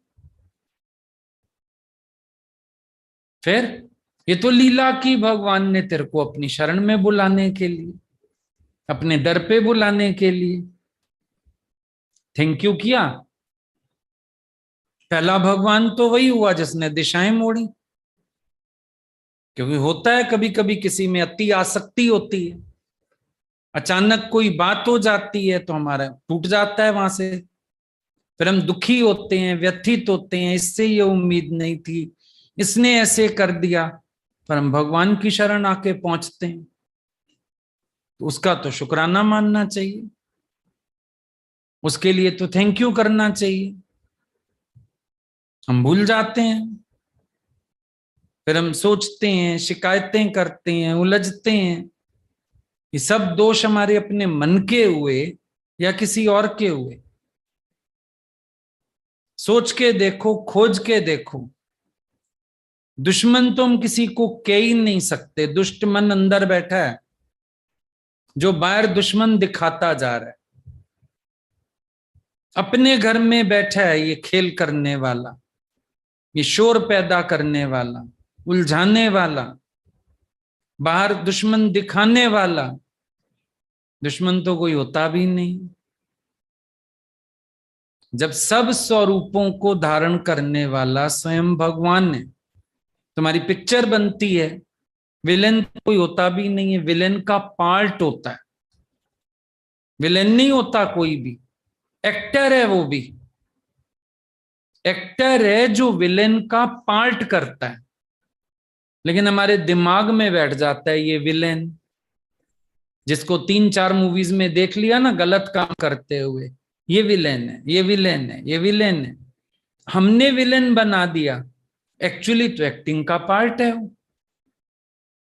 फिर ये तो लीला की, भगवान ने तेरे को अपनी शरण में बुलाने के लिए, अपने दर पे बुलाने के लिए थैंक यू किया। पहला भगवान तो वही हुआ जिसने दिशाएं मोड़ी, क्योंकि होता है कभी कभी किसी में अति आसक्ति होती है, अचानक कोई बात हो जाती है तो हमारा टूट जाता है वहां से, फिर हम दुखी होते हैं, व्यथित होते हैं, इससे ये उम्मीद नहीं थी, इसने ऐसे कर दिया। पर हम भगवान की शरण आके पहुंचते हैं तो उसका तो शुक्राना मानना चाहिए, उसके लिए तो थैंक यू करना चाहिए। हम भूल जाते हैं, फिर हम सोचते हैं, शिकायतें करते हैं, उलझते हैं। ये सब दोष हमारे अपने मन के हुए या किसी और के हुए? सोच के देखो, खोज के देखो। दुश्मन तो हम किसी को कह ही नहीं सकते, दुष्ट मन अंदर बैठा है जो बाहर दुश्मन दिखाता जा रहा है। अपने घर में बैठा है ये खेल करने वाला, ये शोर पैदा करने वाला, उलझाने वाला, बाहर दुश्मन दिखाने वाला। दुश्मन तो कोई होता भी नहीं। जब सब स्वरूपों को धारण करने वाला स्वयं भगवान है, तुम्हारी पिक्चर बनती है, विलेन कोई होता भी नहीं है, विलेन का पार्ट होता है। विलेन नहीं होता कोई भी, एक्टर है वो भी, एक्टर है जो विलेन का पार्ट करता है। लेकिन हमारे दिमाग में बैठ जाता है ये विलेन, जिसको 3-4 मूवीज में देख लिया ना गलत काम करते हुए, ये विलेन है, ये विलेन है, ये विलेन है। हमने विलेन बना दिया, एक्चुअली तो एक्टिंग का पार्ट है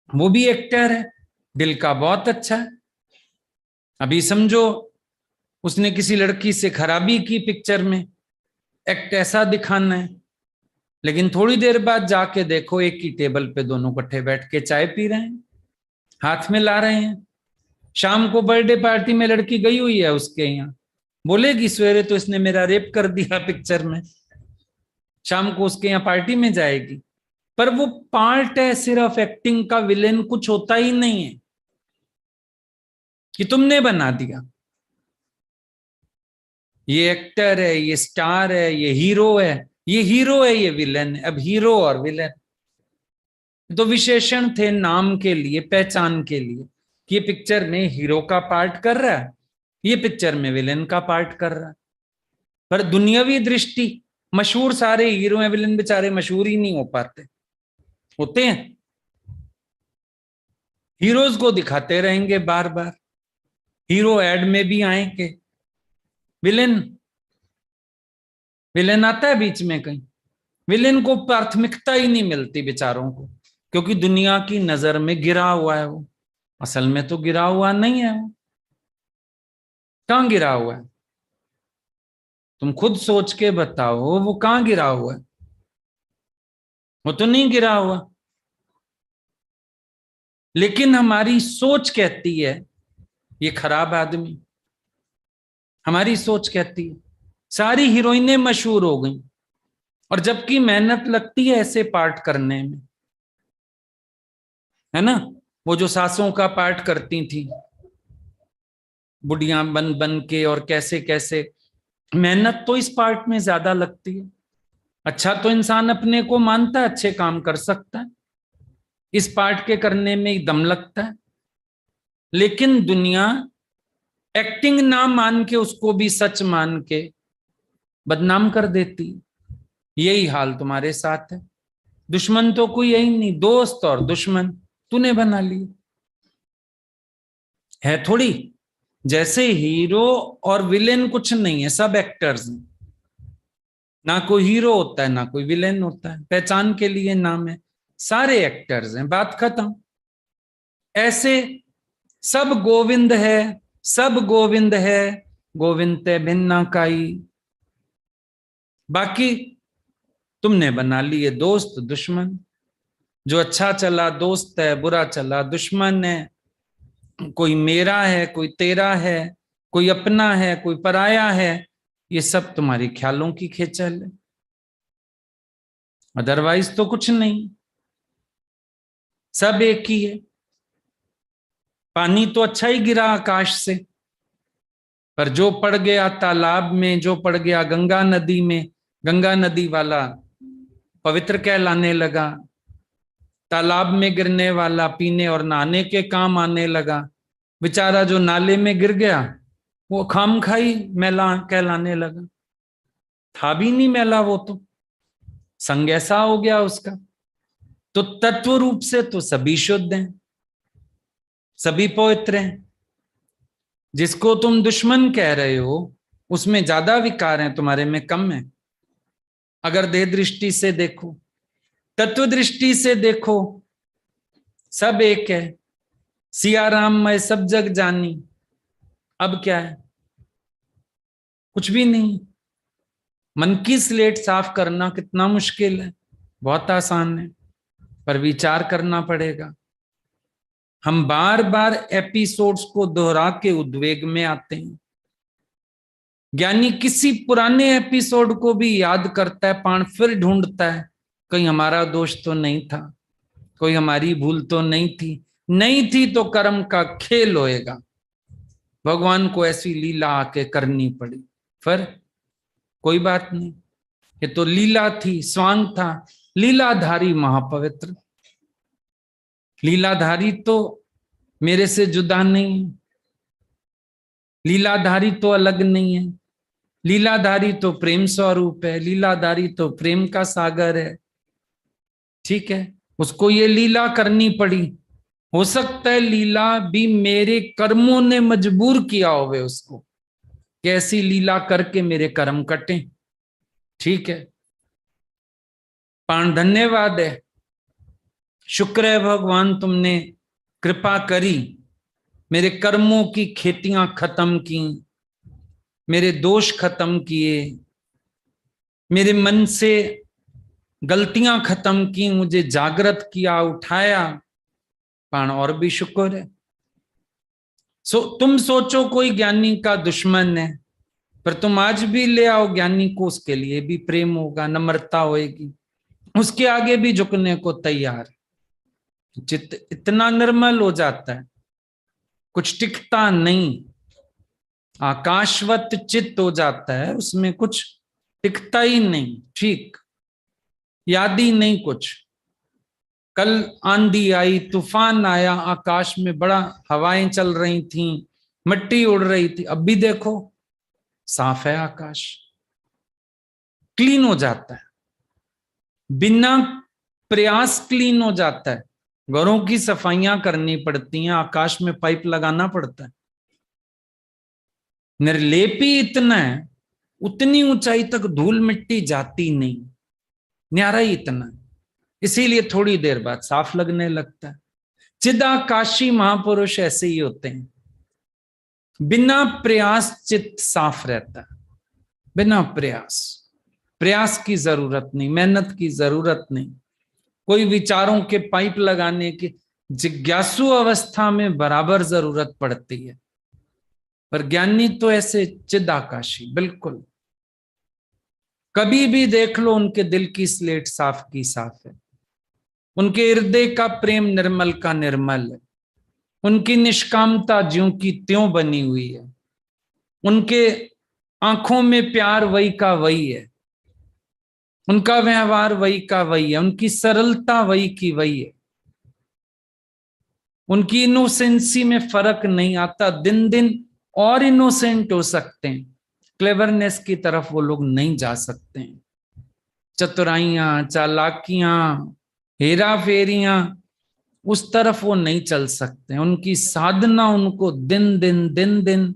वो भी एक्टर है, दिल का बहुत अच्छा है। अभी समझो उसने किसी लड़की से खराबी की पिक्चर में, एक्ट ऐसा दिखाना है, लेकिन थोड़ी देर बाद जाके देखो एक ही टेबल पे दोनों इकट्ठे बैठ के चाय पी रहे हैं, हाथ में ला रहे हैं। शाम को बर्थडे पार्टी में लड़की गई हुई है उसके यहाँ, बोलेगी सवेरे तो इसने मेरा रेप कर दिया पिक्चर में, शाम को उसके यहाँ पार्टी में जाएगी। पर वो पार्ट है सिर्फ एक्टिंग का, विलेन कुछ होता ही नहीं है कि तुमने बना दिया। ये एक्टर है, ये स्टार है, ये हीरो है, ये हीरो है, ये विलेन है। अब हीरो और विलेन तो विशेषण थे नाम के लिए, पहचान के लिए, कि ये पिक्चर में हीरो का पार्ट कर रहा है, ये पिक्चर में विलेन का पार्ट कर रहा है। पर दुनियावी दृष्टि मशहूर सारे हीरो हैं, विलेन बेचारे मशहूर ही नहीं हो पाते, होते हैं। हीरोज को दिखाते रहेंगे बार बार, हीरो एड में भी आएंगे, विलेन विलेन आता है बीच में कहीं, विलेन को प्राथमिकता ही नहीं मिलती बेचारों को, क्योंकि दुनिया की नजर में गिरा हुआ है वो। असल में तो गिरा हुआ नहीं है वो, कहां गिरा हुआ है? तुम खुद सोच के बताओ वो कहां गिरा हुआ है? वो तो नहीं गिरा हुआ, लेकिन हमारी सोच कहती है ये खराब आदमी। हमारी सोच कहती है सारी हीरोइनें मशहूर हो गई, और जबकि मेहनत लगती है ऐसे पार्ट करने में, है ना? वो जो सासों का पार्ट करती थी, बुढ़िया बन बन के, और कैसे कैसे मेहनत तो इस पार्ट में ज्यादा लगती है। अच्छा तो इंसान अपने को मानता है अच्छे काम कर सकता है, इस पाठ के करने में ही दम लगता है, लेकिन दुनिया एक्टिंग ना मान के उसको भी सच मान के बदनाम कर देती। यही हाल तुम्हारे साथ है। दुश्मन तो कोई यही नहीं, दोस्त और दुश्मन तूने बना लिए है थोड़ी। जैसे हीरो और विलेन कुछ नहीं है, सब एक्टर्स हैं। ना कोई हीरो होता है ना कोई विलेन होता है, पहचान के लिए नाम है, सारे एक्टर्स हैं, बात खत्म। ऐसे सब गोविंद है, सब गोविंद है, गोविंद ते भिन्ना काई। बाकी तुमने बना लिए दोस्त दुश्मन। जो अच्छा चला दोस्त है, बुरा चला दुश्मन है। कोई मेरा है, कोई तेरा है, कोई अपना है, कोई पराया है। ये सब तुम्हारी ख्यालों की खेचल है, अदरवाइज तो कुछ नहीं, सब एक ही है। पानी तो अच्छा ही गिरा आकाश से, पर जो पड़ गया तालाब में, जो पड़ गया गंगा नदी में, गंगा नदी वाला पवित्र कहलाने लगा। तालाब में गिरने वाला पीने और नहाने के काम आने लगा। बेचारा जो नाले में गिर गया वो खामखाई मैला कहलाने लगा। था भी नहीं मैला, वो तो संग ऐसा हो गया उसका। तो तत्व रूप से तो सभी शुद्ध हैं, सभी पवित्र हैं। जिसको तुम दुश्मन कह रहे हो उसमें ज्यादा विकार हैं, तुम्हारे में कम है। अगर देह दृष्टि से देखो, तत्व दृष्टि से देखो, सब एक है। सिया राम मैं सब जग जानी, अब क्या है? कुछ भी नहीं। मन की स्लेट साफ करना कितना मुश्किल है, बहुत आसान है, पर विचार करना पड़ेगा। हम बार बार एपिसोड्स को दोहरा के उद्वेग में आते हैं। ज्ञानी किसी पुराने एपिसोड को भी याद करता है, पान फिर ढूंढता है, कहीं हमारा दोष तो नहीं था, कोई हमारी भूल तो नहीं थी। नहीं थी तो कर्म का खेल होएगा, भगवान को ऐसी लीला आके करनी पड़ी। फिर कोई बात नहीं, ये तो लीला थी, स्वांग था। लीलाधारी महापवित्र, लीलाधारी तो मेरे से जुदा नहीं है, लीलाधारी तो अलग नहीं है। लीलाधारी तो प्रेम स्वरूप है, लीलाधारी तो प्रेम का सागर है। ठीक है, उसको ये लीला करनी पड़ी। हो सकता है लीला भी मेरे कर्मों ने मजबूर किया होवे उसको, कैसी लीला करके मेरे कर्म कटे। ठीक है, पान धन्यवाद है, शुक्र है भगवान तुमने कृपा करी, मेरे कर्मों की खेतियां खत्म की, मेरे दोष खत्म किए, मेरे मन से गलतियां खत्म की, मुझे जागृत किया, उठाया। पान और भी शुक्र है। तुम सोचो कोई ज्ञानी का दुश्मन है, पर तुम आज भी ले आओ ज्ञानी को, उसके लिए भी प्रेम होगा, नम्रता होएगी, उसके आगे भी झुकने को तैयार। चित्त इतना निर्मल हो जाता है, कुछ टिकता नहीं, आकाशवत चित्त हो जाता है, उसमें कुछ टिकता ही नहीं। ठीक, याद ही नहीं कुछ। कल आंधी आई, तूफान आया, आकाश में बड़ा हवाएं चल रही थी, मिट्टी उड़ रही थी, अब भी देखो साफ है आकाश, क्लीन हो जाता है, बिना प्रयास क्लीन हो जाता है। घरों की सफाइयां करनी पड़ती हैं, आकाश में पाइप लगाना पड़ता है। निर्लेपी इतना है, उतनी ऊंचाई तक धूल मिट्टी जाती नहीं, न्यारा ही इतना है, इसीलिए थोड़ी देर बाद साफ लगने लगता है। चिदाकाशी महापुरुष ऐसे ही होते हैं, बिना प्रयास चित्त साफ रहता है, बिना प्रयास। प्रयास की जरूरत नहीं, मेहनत की जरूरत नहीं, कोई विचारों के पाइप लगाने की जिज्ञासु अवस्था में बराबर जरूरत पड़ती है, पर ज्ञानी तो ऐसे चिदाकाशी बिल्कुल। कभी भी देख लो उनके दिल की स्लेट साफ की साफ है, उनके हृदय का प्रेम निर्मल का निर्मल है, उनकी निष्कामता ज्यों की त्यों बनी हुई है, उनके आंखों में प्यार वही का वही है, उनका व्यवहार वही का वही है, उनकी सरलता वही की वही है। उनकी इनोसेंसी में फर्क नहीं आता, दिन दिन और इनोसेंट हो सकते हैं, क्लेवरनेस की तरफ वो लोग नहीं जा सकते हैं। चतुराइयां, चालाकियां, हेरा फेरियां, उस तरफ वो नहीं चल सकते। उनकी साधना उनको दिन दिन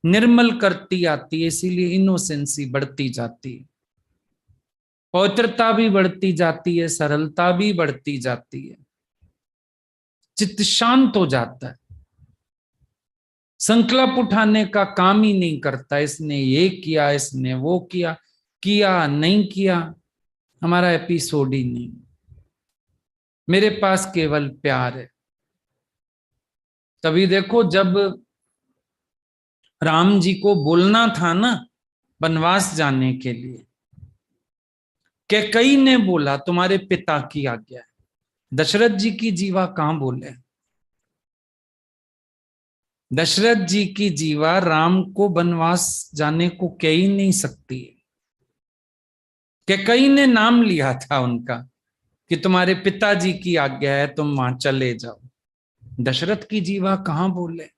निर्मल करती आती है, इसीलिए इनोसेंसी बढ़ती जाती है, पवित्रता भी बढ़ती जाती है, सरलता भी बढ़ती जाती है, चित्त शांत हो जाता है, संकल्प उठाने का काम ही नहीं करता, इसने ये किया, इसने वो किया, किया नहीं किया, हमारा एपिसोड ही नहीं, मेरे पास केवल प्यार है। तभी देखो, जब राम जी को बोलना था ना वनवास जाने के लिए, कैकेयी ने बोला तुम्हारे पिता की आज्ञा है, दशरथ जी की जीवा कहां बोले? दशरथ जी की जीवा राम को वनवास जाने को कह ही नहीं सकती है। कैकेयी ने नाम लिया था उनका कि तुम्हारे पिताजी की आज्ञा है, तुम वहां चले जाओ। दशरथ की जीवा कहां बोले?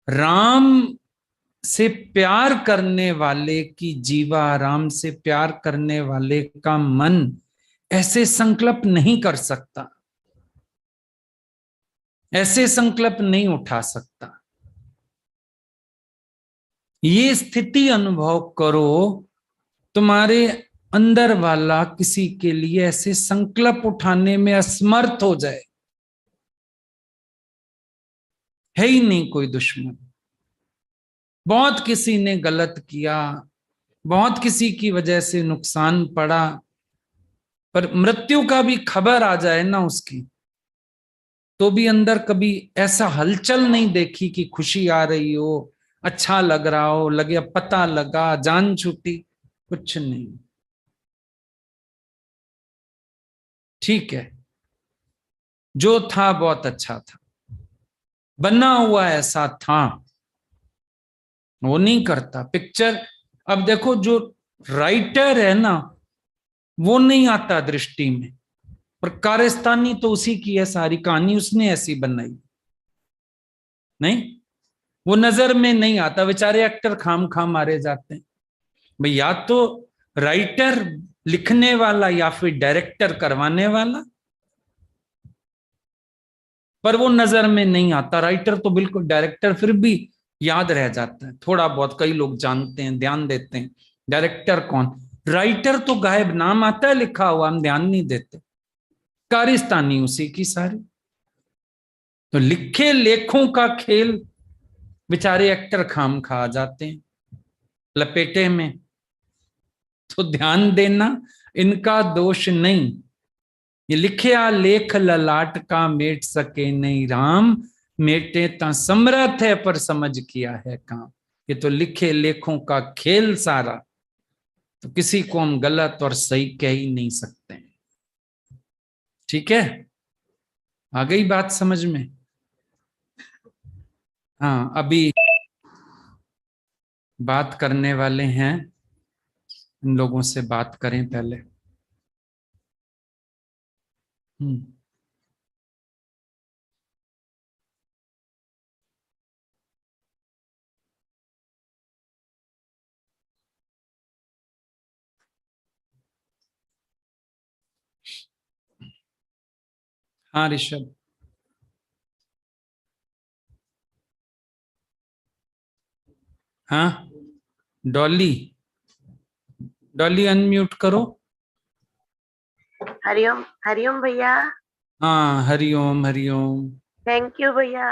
राम से प्यार करने वाले की जीवा, राम से प्यार करने वाले का मन ऐसे संकल्प नहीं कर सकता, ऐसे संकल्प नहीं उठा सकता। ये स्थिति अनुभव करो, तुम्हारे अंदर वाला किसी के लिए ऐसे संकल्प उठाने में असमर्थ हो जाए, है ही नहीं कोई दुश्मन। बहुत किसी ने गलत किया, बहुत किसी की वजह से नुकसान पड़ा, पर मृत्यु का भी खबर आ जाए ना उसकी, तो भी अंदर कभी ऐसा हलचल नहीं देखी कि खुशी आ रही हो, अच्छा लग रहा हो, लगे पता लगा, जान छूटी, कुछ नहीं। ठीक है, जो था बहुत अच्छा था, बना हुआ ऐसा था, वो नहीं करता पिक्चर। अब देखो, जो राइटर है ना, वो नहीं आता दृष्टि में, पर कारस्तानी तो उसी की है, सारी कहानी उसने ऐसी बनाई, नहीं, वो नजर में नहीं आता, बेचारे एक्टर खाम खाम मारे जाते हैं भाई, या तो राइटर लिखने वाला या फिर डायरेक्टर करवाने वाला, पर वो नजर में नहीं आता। राइटर तो बिल्कुल, डायरेक्टर फिर भी याद रह जाता है थोड़ा बहुत, कई लोग जानते हैं, ध्यान देते हैं। डायरेक्टर कौन? राइटर तो गायब, नाम आता है लिखा हुआ, हम ध्यान नहीं देते। कारिस्तानी उसी की सारी, तो लिखे लेखों का खेल बेचारे एक्टर खाम खा जाते हैं लपेटे में। तो ध्यान देना, इनका दोष नहीं। ये लिखिया लेख ललाट का मेट सके नहीं राम, मेटे ता समर्थ है पर समझ किया है काम। ये तो लिखे लेखों का खेल सारा, तो किसी को हम गलत और सही कह ही नहीं सकते। ठीक है, आ गई बात समझ में? हाँ, अभी बात करने वाले हैं, इन लोगों से बात करें पहले। हम्म। हाँ ऋषभ। हाँ डॉली, डॉली अनम्यूट करो। हरिओम हरिओम भैया। हाँ हरिओम हरिओम। थैंक यू भैया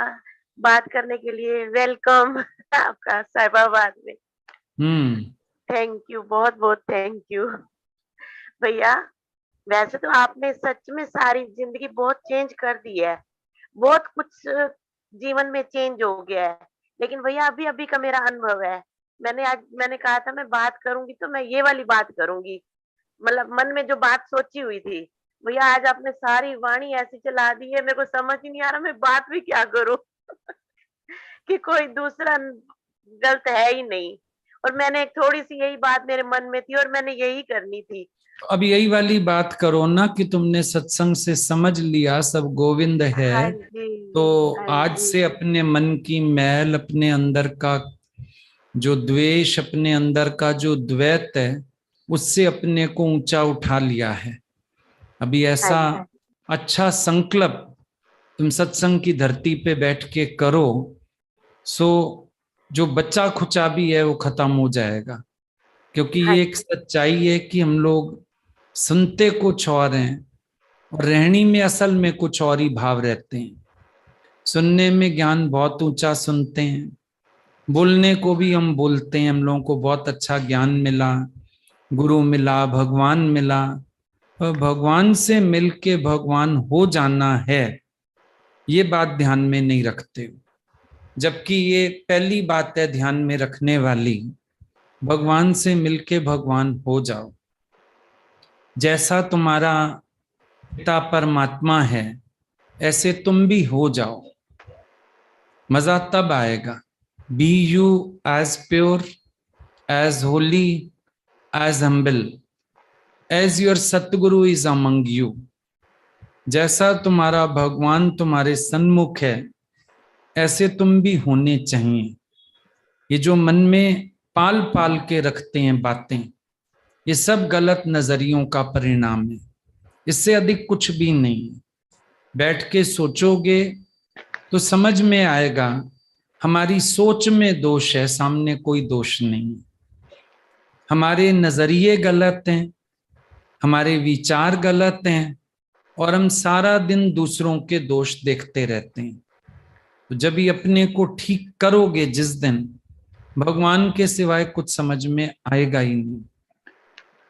बात करने के लिए, वेलकम आपका साहिबाबाद में। हम्म। थैंक यू, बहुत बहुत थैंक यू भैया। वैसे तो आपने सच में सारी जिंदगी बहुत चेंज कर दी है, बहुत कुछ जीवन में चेंज हो गया है। लेकिन भैया अभी अभी का मेरा अनुभव है, मैंने कहा था मैं बात करूंगी तो मैं ये वाली बात करूंगी, मतलब मन में जो बात सोची हुई थी। भैया आज आपने सारी वाणी ऐसी चला दी है, मेरे को समझ ही नहीं आ रहा मैं बात भी क्या करूं कि कोई दूसरा गलत है ही नहीं। और मैंने एक थोड़ी सी यही बात मेरे मन में थी और मैंने यही करनी थी। अब यही वाली बात करो ना कि तुमने सत्संग से समझ लिया सब गोविंद हाँ है, जी। तो हाँ आज जी। से अपने मन की मैल, अपने अंदर का जो द्वेष, अपने अंदर का जो द्वैत है, उससे अपने को ऊंचा उठा लिया है। अभी हाँ ऐसा जी। अच्छा संकल्प तुम सत्संग की धरती पे बैठ के करो, सो जो बच्चा खुचा भी है वो खत्म हो जाएगा। क्योंकि हाँ ये एक जी। सच्चाई है कि हम लोग सुनते कुछ और हैं और रहनी में असल में कुछ और ही भाव रहते हैं। सुनने में ज्ञान बहुत ऊंचा सुनते हैं, बोलने को भी हम बोलते हैं, हम लोगों को बहुत अच्छा ज्ञान मिला, गुरु मिला, भगवान मिला, और भगवान से मिलके भगवान हो जाना है, ये बात ध्यान में नहीं रखते। जबकि ये पहली बात है ध्यान में रखने वाली, भगवान से मिलके भगवान हो जाओ। जैसा तुम्हारा पिता परमात्मा है ऐसे तुम भी हो जाओ। मजा तब आएगा। Be you as pure, as holy, as humble as your Satguru is among you. जैसा तुम्हारा भगवान तुम्हारे सन्मुख है ऐसे तुम भी होने चाहिए। ये जो मन में पाल पाल के रखते हैं बातें, ये सब गलत नजरियों का परिणाम है, इससे अधिक कुछ भी नहीं। बैठ के सोचोगे तो समझ में आएगा हमारी सोच में दोष है, सामने कोई दोष नहीं। हमारे नजरिए गलत हैं, हमारे विचार गलत हैं, और हम सारा दिन दूसरों के दोष देखते रहते हैं। तो जब ही अपने को ठीक करोगे जिस दिन, भगवान के सिवाय कुछ समझ में आएगा ही नहीं।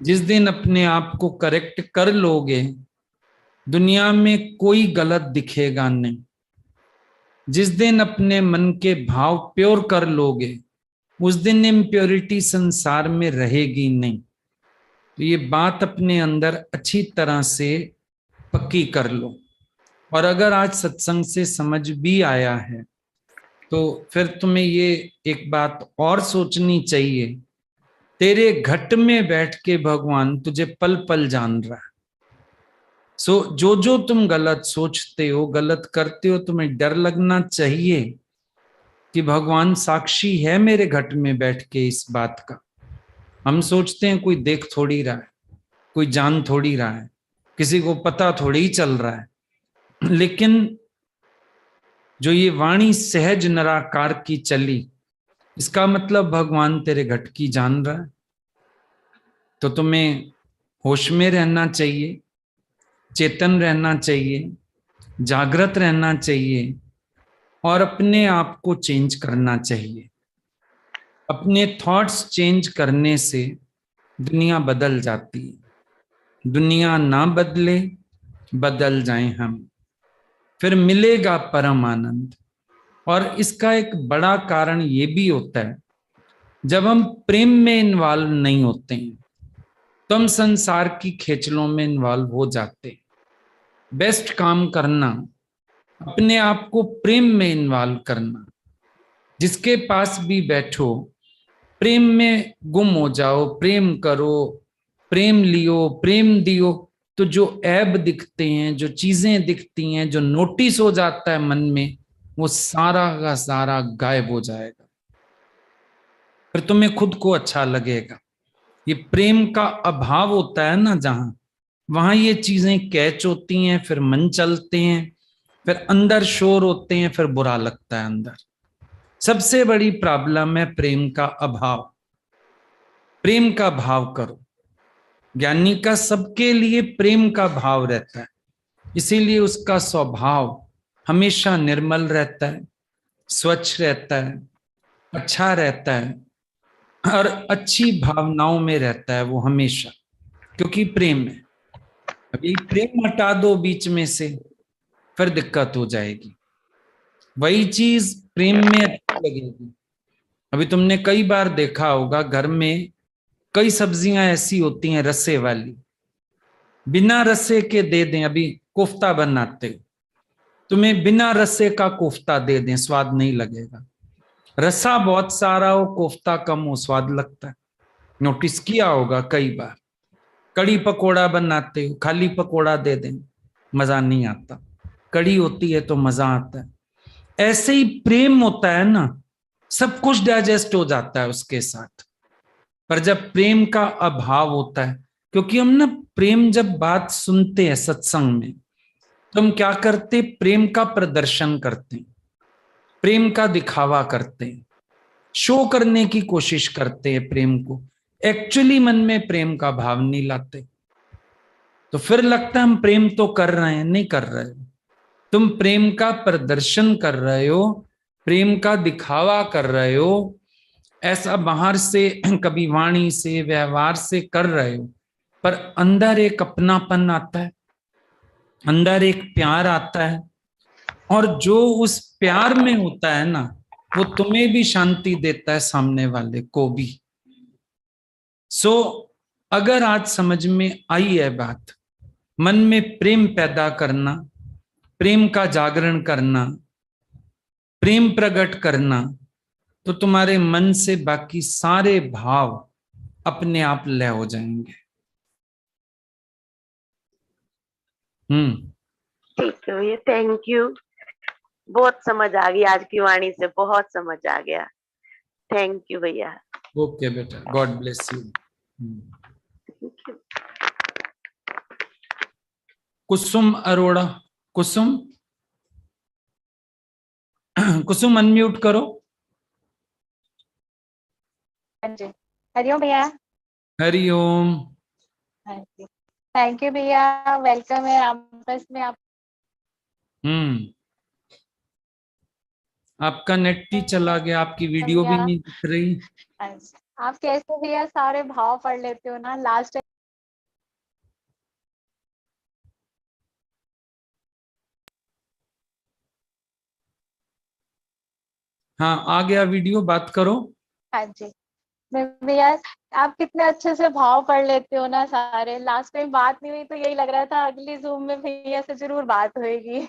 जिस दिन अपने आप को करेक्ट कर लोगे, दुनिया में कोई गलत दिखेगा नहीं। जिस दिन अपने मन के भाव प्योर कर लोगे, उस दिन इम्प्योरिटी संसार में रहेगी नहीं। तो ये बात अपने अंदर अच्छी तरह से पक्की कर लो। और अगर आज सत्संग से समझ भी आया है तो फिर तुम्हें ये एक बात और सोचनी चाहिए, तेरे घट में बैठ के भगवान तुझे पल पल जान रहा है। सो जो जो तुम गलत सोचते हो, गलत करते हो, तुम्हें डर लगना चाहिए कि भगवान साक्षी है मेरे घट में बैठ के इस बात का। हम सोचते हैं कोई देख थोड़ी रहा है, कोई जान थोड़ी रहा है, किसी को पता थोड़ी ही चल रहा है। लेकिन जो ये वाणी सहज निराकार की चली, इसका मतलब भगवान तेरे घट की जान रहा है। तो तुम्हें होश में रहना चाहिए, चेतन रहना चाहिए, जागृत रहना चाहिए, और अपने आप को चेंज करना चाहिए। अपने थॉट्स चेंज करने से दुनिया बदल जाती है। दुनिया ना बदले, बदल जाएं हम, फिर मिलेगा परम आनंद। और इसका एक बड़ा कारण ये भी होता है, जब हम प्रेम में इन्वॉल्व नहीं होते हैं तो हम संसार की खेचलों में इन्वॉल्व हो जाते हैं। बेस्ट काम करना, अपने आप को प्रेम में इन्वॉल्व करना। जिसके पास भी बैठो, प्रेम में गुम हो जाओ, प्रेम करो, प्रेम लियो, प्रेम दियो। तो जो ऐब दिखते हैं, जो चीजें दिखती हैं, जो नोटिस हो जाता है मन में, वो सारा का सारा गायब हो जाएगा। फिर तुम्हें खुद को अच्छा लगेगा। ये प्रेम का अभाव होता है ना जहां, वहां ये चीजें कैच होती हैं, फिर मन चलते हैं, फिर अंदर शोर होते हैं, फिर बुरा लगता है अंदर। सबसे बड़ी प्रॉब्लम है प्रेम का अभाव। प्रेम का भाव करो। ज्ञानी का सबके लिए प्रेम का भाव रहता है, इसीलिए उसका स्वभाव हमेशा निर्मल रहता है, स्वच्छ रहता है, अच्छा रहता है, और अच्छी भावनाओं में रहता है वो हमेशा, क्योंकि प्रेम है। अभी प्रेम हटा दो बीच में से, फिर दिक्कत हो जाएगी। वही चीज प्रेम में अच्छी लगेगी। अभी तुमने कई बार देखा होगा घर में कई सब्जियां ऐसी होती हैं रसे वाली, बिना रसे के दे दें, अभी कोफ्ता बनाते हो, तुम्हें बिना रसे का कोफ्ता दे दें, स्वाद नहीं लगेगा। रसा बहुत सारा हो, कोफ्ता कम हो, स्वाद लगता है। नोटिस किया होगा कई बार। कड़ी पकोड़ा बनाते हो, खाली पकोड़ा दे दें, मजा नहीं आता। कड़ी होती है तो मजा आता है। ऐसे ही प्रेम होता है ना, सब कुछ डाइजेस्ट हो जाता है उसके साथ। पर जब प्रेम का अभाव होता है, क्योंकि हम ना प्रेम जब बात सुनते हैं सत्संग में, तो हम क्या करते, प्रेम का प्रदर्शन करते हैं, प्रेम का दिखावा करते हैं, शो करने की कोशिश करते हैं प्रेम को। एक्चुअली मन में प्रेम का भाव नहीं लाते। तो फिर लगता है हम प्रेम तो कर रहे हैं, नहीं कर रहे हो। तुम प्रेम का प्रदर्शन कर रहे हो, प्रेम का दिखावा कर रहे हो, ऐसा बाहर से कभी वाणी से व्यवहार से कर रहे हो, पर अंदर एक अपनापन आता है, अंदर एक प्यार आता है। और जो उस प्यार में होता है ना, वो तुम्हें भी शांति देता है, सामने वाले को भी। सो अगर आज समझ में आई है बात, मन में प्रेम पैदा करना, प्रेम का जागरण करना, प्रेम प्रकट करना, तो तुम्हारे मन से बाकी सारे भाव अपने आप लय हो जाएंगे। ठीक है भैया, थैंक यू। बहुत समझ आ गई आज की वाणी से, बहुत समझ आ गया। थैंक यू भैया। ओके बेटा, God bless you. Kusum Arora, Kusum Kusum unmute करो। हाँ जी, हरिओम भैया। हरिओम। हाँ जी, थैंक यू भैया, वेलकम है रामप्रस में आप। आपका नेट ही चला गया, आपकी वीडियो भी नहीं दिख रही। आप कैसे भैया सारे भाव पढ़ लेते हो ना लास्ट। हाँ आ गया वीडियो, बात करो। हाँ जी भैया, आप कितने अच्छे से भाव पढ़ लेते हो ना सारे। लास्ट टाइम बात नहीं हुई तो यही लग रहा था अगली जूम में भैया से जरूर बात होगी।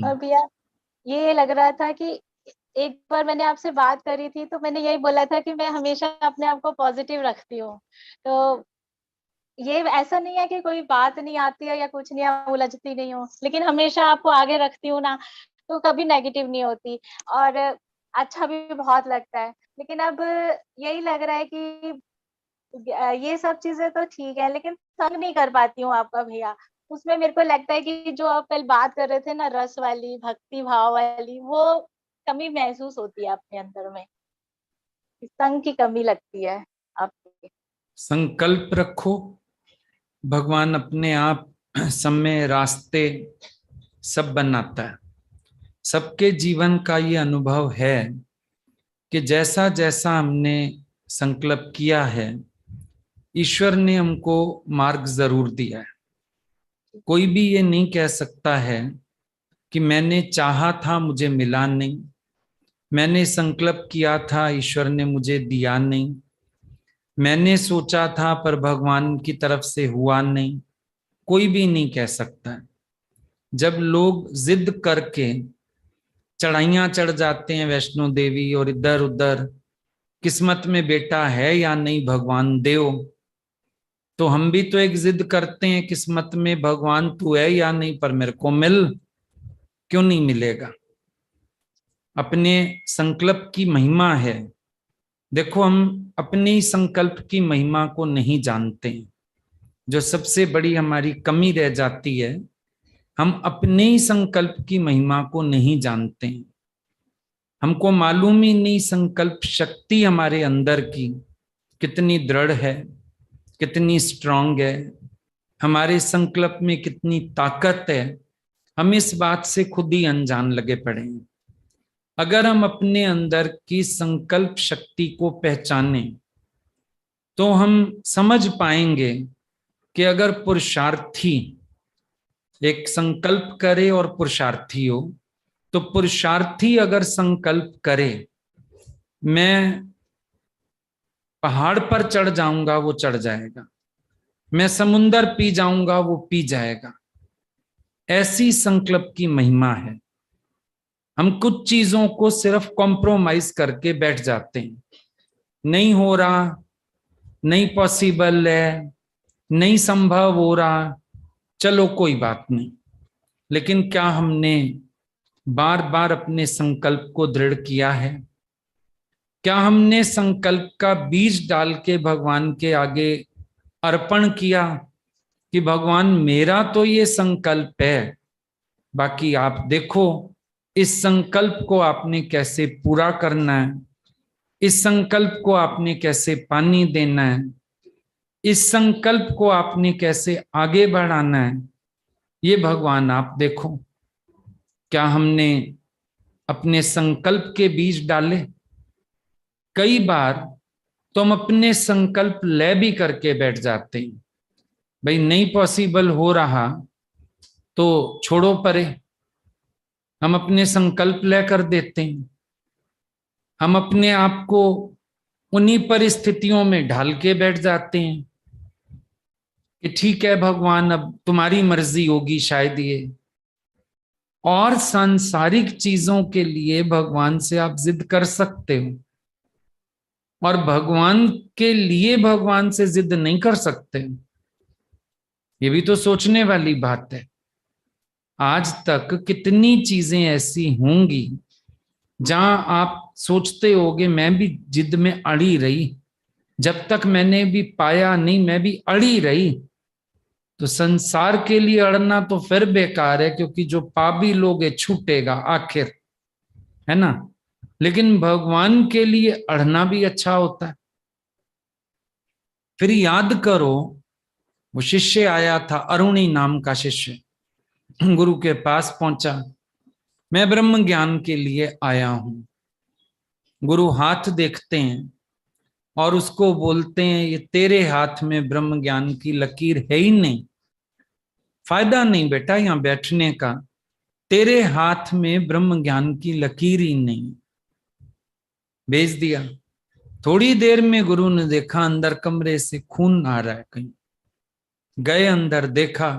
और भैया ये लग रहा था कि एक बार मैंने आपसे बात करी थी तो मैंने यही बोला था कि मैं हमेशा अपने आप को पॉजिटिव रखती हूँ। तो ये ऐसा नहीं है कि कोई बात नहीं आती है या कुछ नहीं है, उलझती नहीं हूँ, लेकिन हमेशा आपको आगे रखती हूँ ना, तो कभी नेगेटिव नहीं होती और अच्छा भी बहुत लगता है। लेकिन अब यही लग रहा है कि ये सब चीजें तो ठीक है, लेकिन संग नहीं कर पाती हूँ आपका भैया। उसमें मेरे को लगता है कि जो आप कल बात कर रहे थे ना, रस वाली भक्ति भाव वाली, वो कमी महसूस होती है अपने अंदर में। संग की कमी लगती है आपकी। संकल्प रखो, भगवान अपने आप समय रास्ते सब बनाता है। सबके जीवन का ये अनुभव है कि जैसा जैसा हमने संकल्प किया है, ईश्वर ने हमको मार्ग जरूर दिया है। कोई भी ये नहीं कह सकता है कि मैंने चाहा था मुझे मिला नहीं, मैंने संकल्प किया था ईश्वर ने मुझे दिया नहीं, मैंने सोचा था पर भगवान की तरफ से हुआ नहीं। कोई भी नहीं कह सकता है। जब लोग जिद करके चढ़ाइयां चढ़ जाते हैं वैष्णो देवी और इधर उधर, किस्मत में बेटा है या नहीं भगवान देव, तो हम भी तो एक जिद करते हैं किस्मत में भगवान तू है या नहीं, पर मेरे को मिल। क्यों नहीं मिलेगा? अपने संकल्प की महिमा है। देखो हम अपने ही संकल्प की महिमा को नहीं जानते हैं। जो सबसे बड़ी हमारी कमी रह जाती है, हम अपने ही संकल्प की महिमा को नहीं जानते हैं। हमको मालूम ही नहीं संकल्प शक्ति हमारे अंदर की कितनी दृढ़ है, कितनी स्ट्रांग है, हमारे संकल्प में कितनी ताकत है। हम इस बात से खुद ही अनजान लगे पड़े हैं। अगर हम अपने अंदर की संकल्प शक्ति को पहचाने तो हम समझ पाएंगे कि अगर पुरुषार्थी एक संकल्प करे और पुरुषार्थी हो, तो पुरुषार्थी अगर संकल्प करे मैं पहाड़ पर चढ़ जाऊंगा, वो चढ़ जाएगा, मैं समुंदर पी जाऊंगा, वो पी जाएगा। ऐसी संकल्प की महिमा है। हम कुछ चीजों को सिर्फ कॉम्प्रोमाइज करके बैठ जाते हैं, नहीं हो रहा, नहीं पॉसिबल है, नहीं संभव हो रहा, चलो कोई बात नहीं। लेकिन क्या हमने बार बार अपने संकल्प को दृढ़ किया है? क्या हमने संकल्प का बीज डाल के भगवान के आगे अर्पण किया कि भगवान मेरा तो ये संकल्प है, बाकी आप देखो इस संकल्प को आपने कैसे पूरा करना है, इस संकल्प को आपने कैसे पानी देना है, इस संकल्प को आपने कैसे आगे बढ़ाना है, ये भगवान आप देखो। क्या हमने अपने संकल्प के बीज डाले? कई बार तो हम अपने संकल्प लय भी करके बैठ जाते हैं, भाई नहीं पॉसिबल हो रहा तो छोड़ो परे, हम अपने संकल्प लय कर देते हैं। हम अपने आप को उन्हीं परिस्थितियों में ढाल के बैठ जाते हैं कि ठीक है भगवान, अब तुम्हारी मर्जी होगी शायद ये। और सांसारिक चीजों के लिए भगवान से आप जिद कर सकते हो, और भगवान के लिए भगवान से जिद नहीं कर सकते। ये भी तो सोचने वाली बात है। आज तक कितनी चीजें ऐसी होंगी जहां आप सोचते होगे मैं भी जिद में अड़ी रही, जब तक मैंने भी पाया नहीं मैं भी अड़ी रही। तो संसार के लिए अड़ना तो फिर बेकार है, क्योंकि जो पा भी लोगे छूटेगा आखिर, है ना। लेकिन भगवान के लिए अड़ना भी अच्छा होता है। फिर याद करो, वो शिष्य आया था, अरुणी नाम का शिष्य, गुरु के पास पहुंचा, मैं ब्रह्म ज्ञान के लिए आया हूं। गुरु हाथ देखते हैं और उसको बोलते हैं ये तेरे हाथ में ब्रह्म ज्ञान की लकीर है ही नहीं, फायदा नहीं बेटा यहां बैठने का, तेरे हाथ में ब्रह्म ज्ञान की लकीर ही नहीं। भेज दिया। थोड़ी देर में गुरु ने देखा अंदर कमरे से खून आ रहा है कहीं, गए अंदर, देखा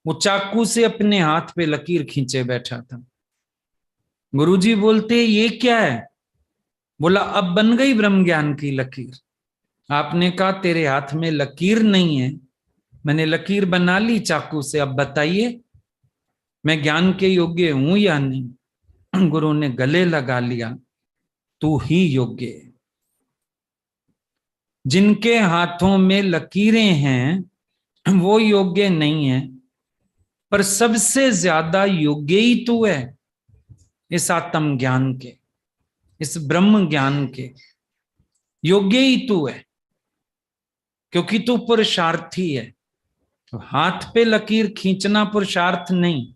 वो चाकू से अपने हाथ पे लकीर खींचे बैठा था। गुरुजी बोलते ये क्या है? बोला अब बन गई ब्रह्म ज्ञान की लकीर। आपने कहा तेरे हाथ में लकीर नहीं है, मैंने लकीर बना ली चाकू से, अब बताइए मैं ज्ञान के योग्य हूं या नहीं? गुरु ने गले लगा लिया, तू ही योग्य है। जिनके हाथों में लकीरें हैं वो योग्य नहीं है, पर सबसे ज्यादा योग्य ही तू है इस आत्म ज्ञान के, इस ब्रह्म ज्ञान के योग्य ही तू है, क्योंकि तू पुरुषार्थी है। तो हाथ पे लकीर खींचना पुरुषार्थ नहीं,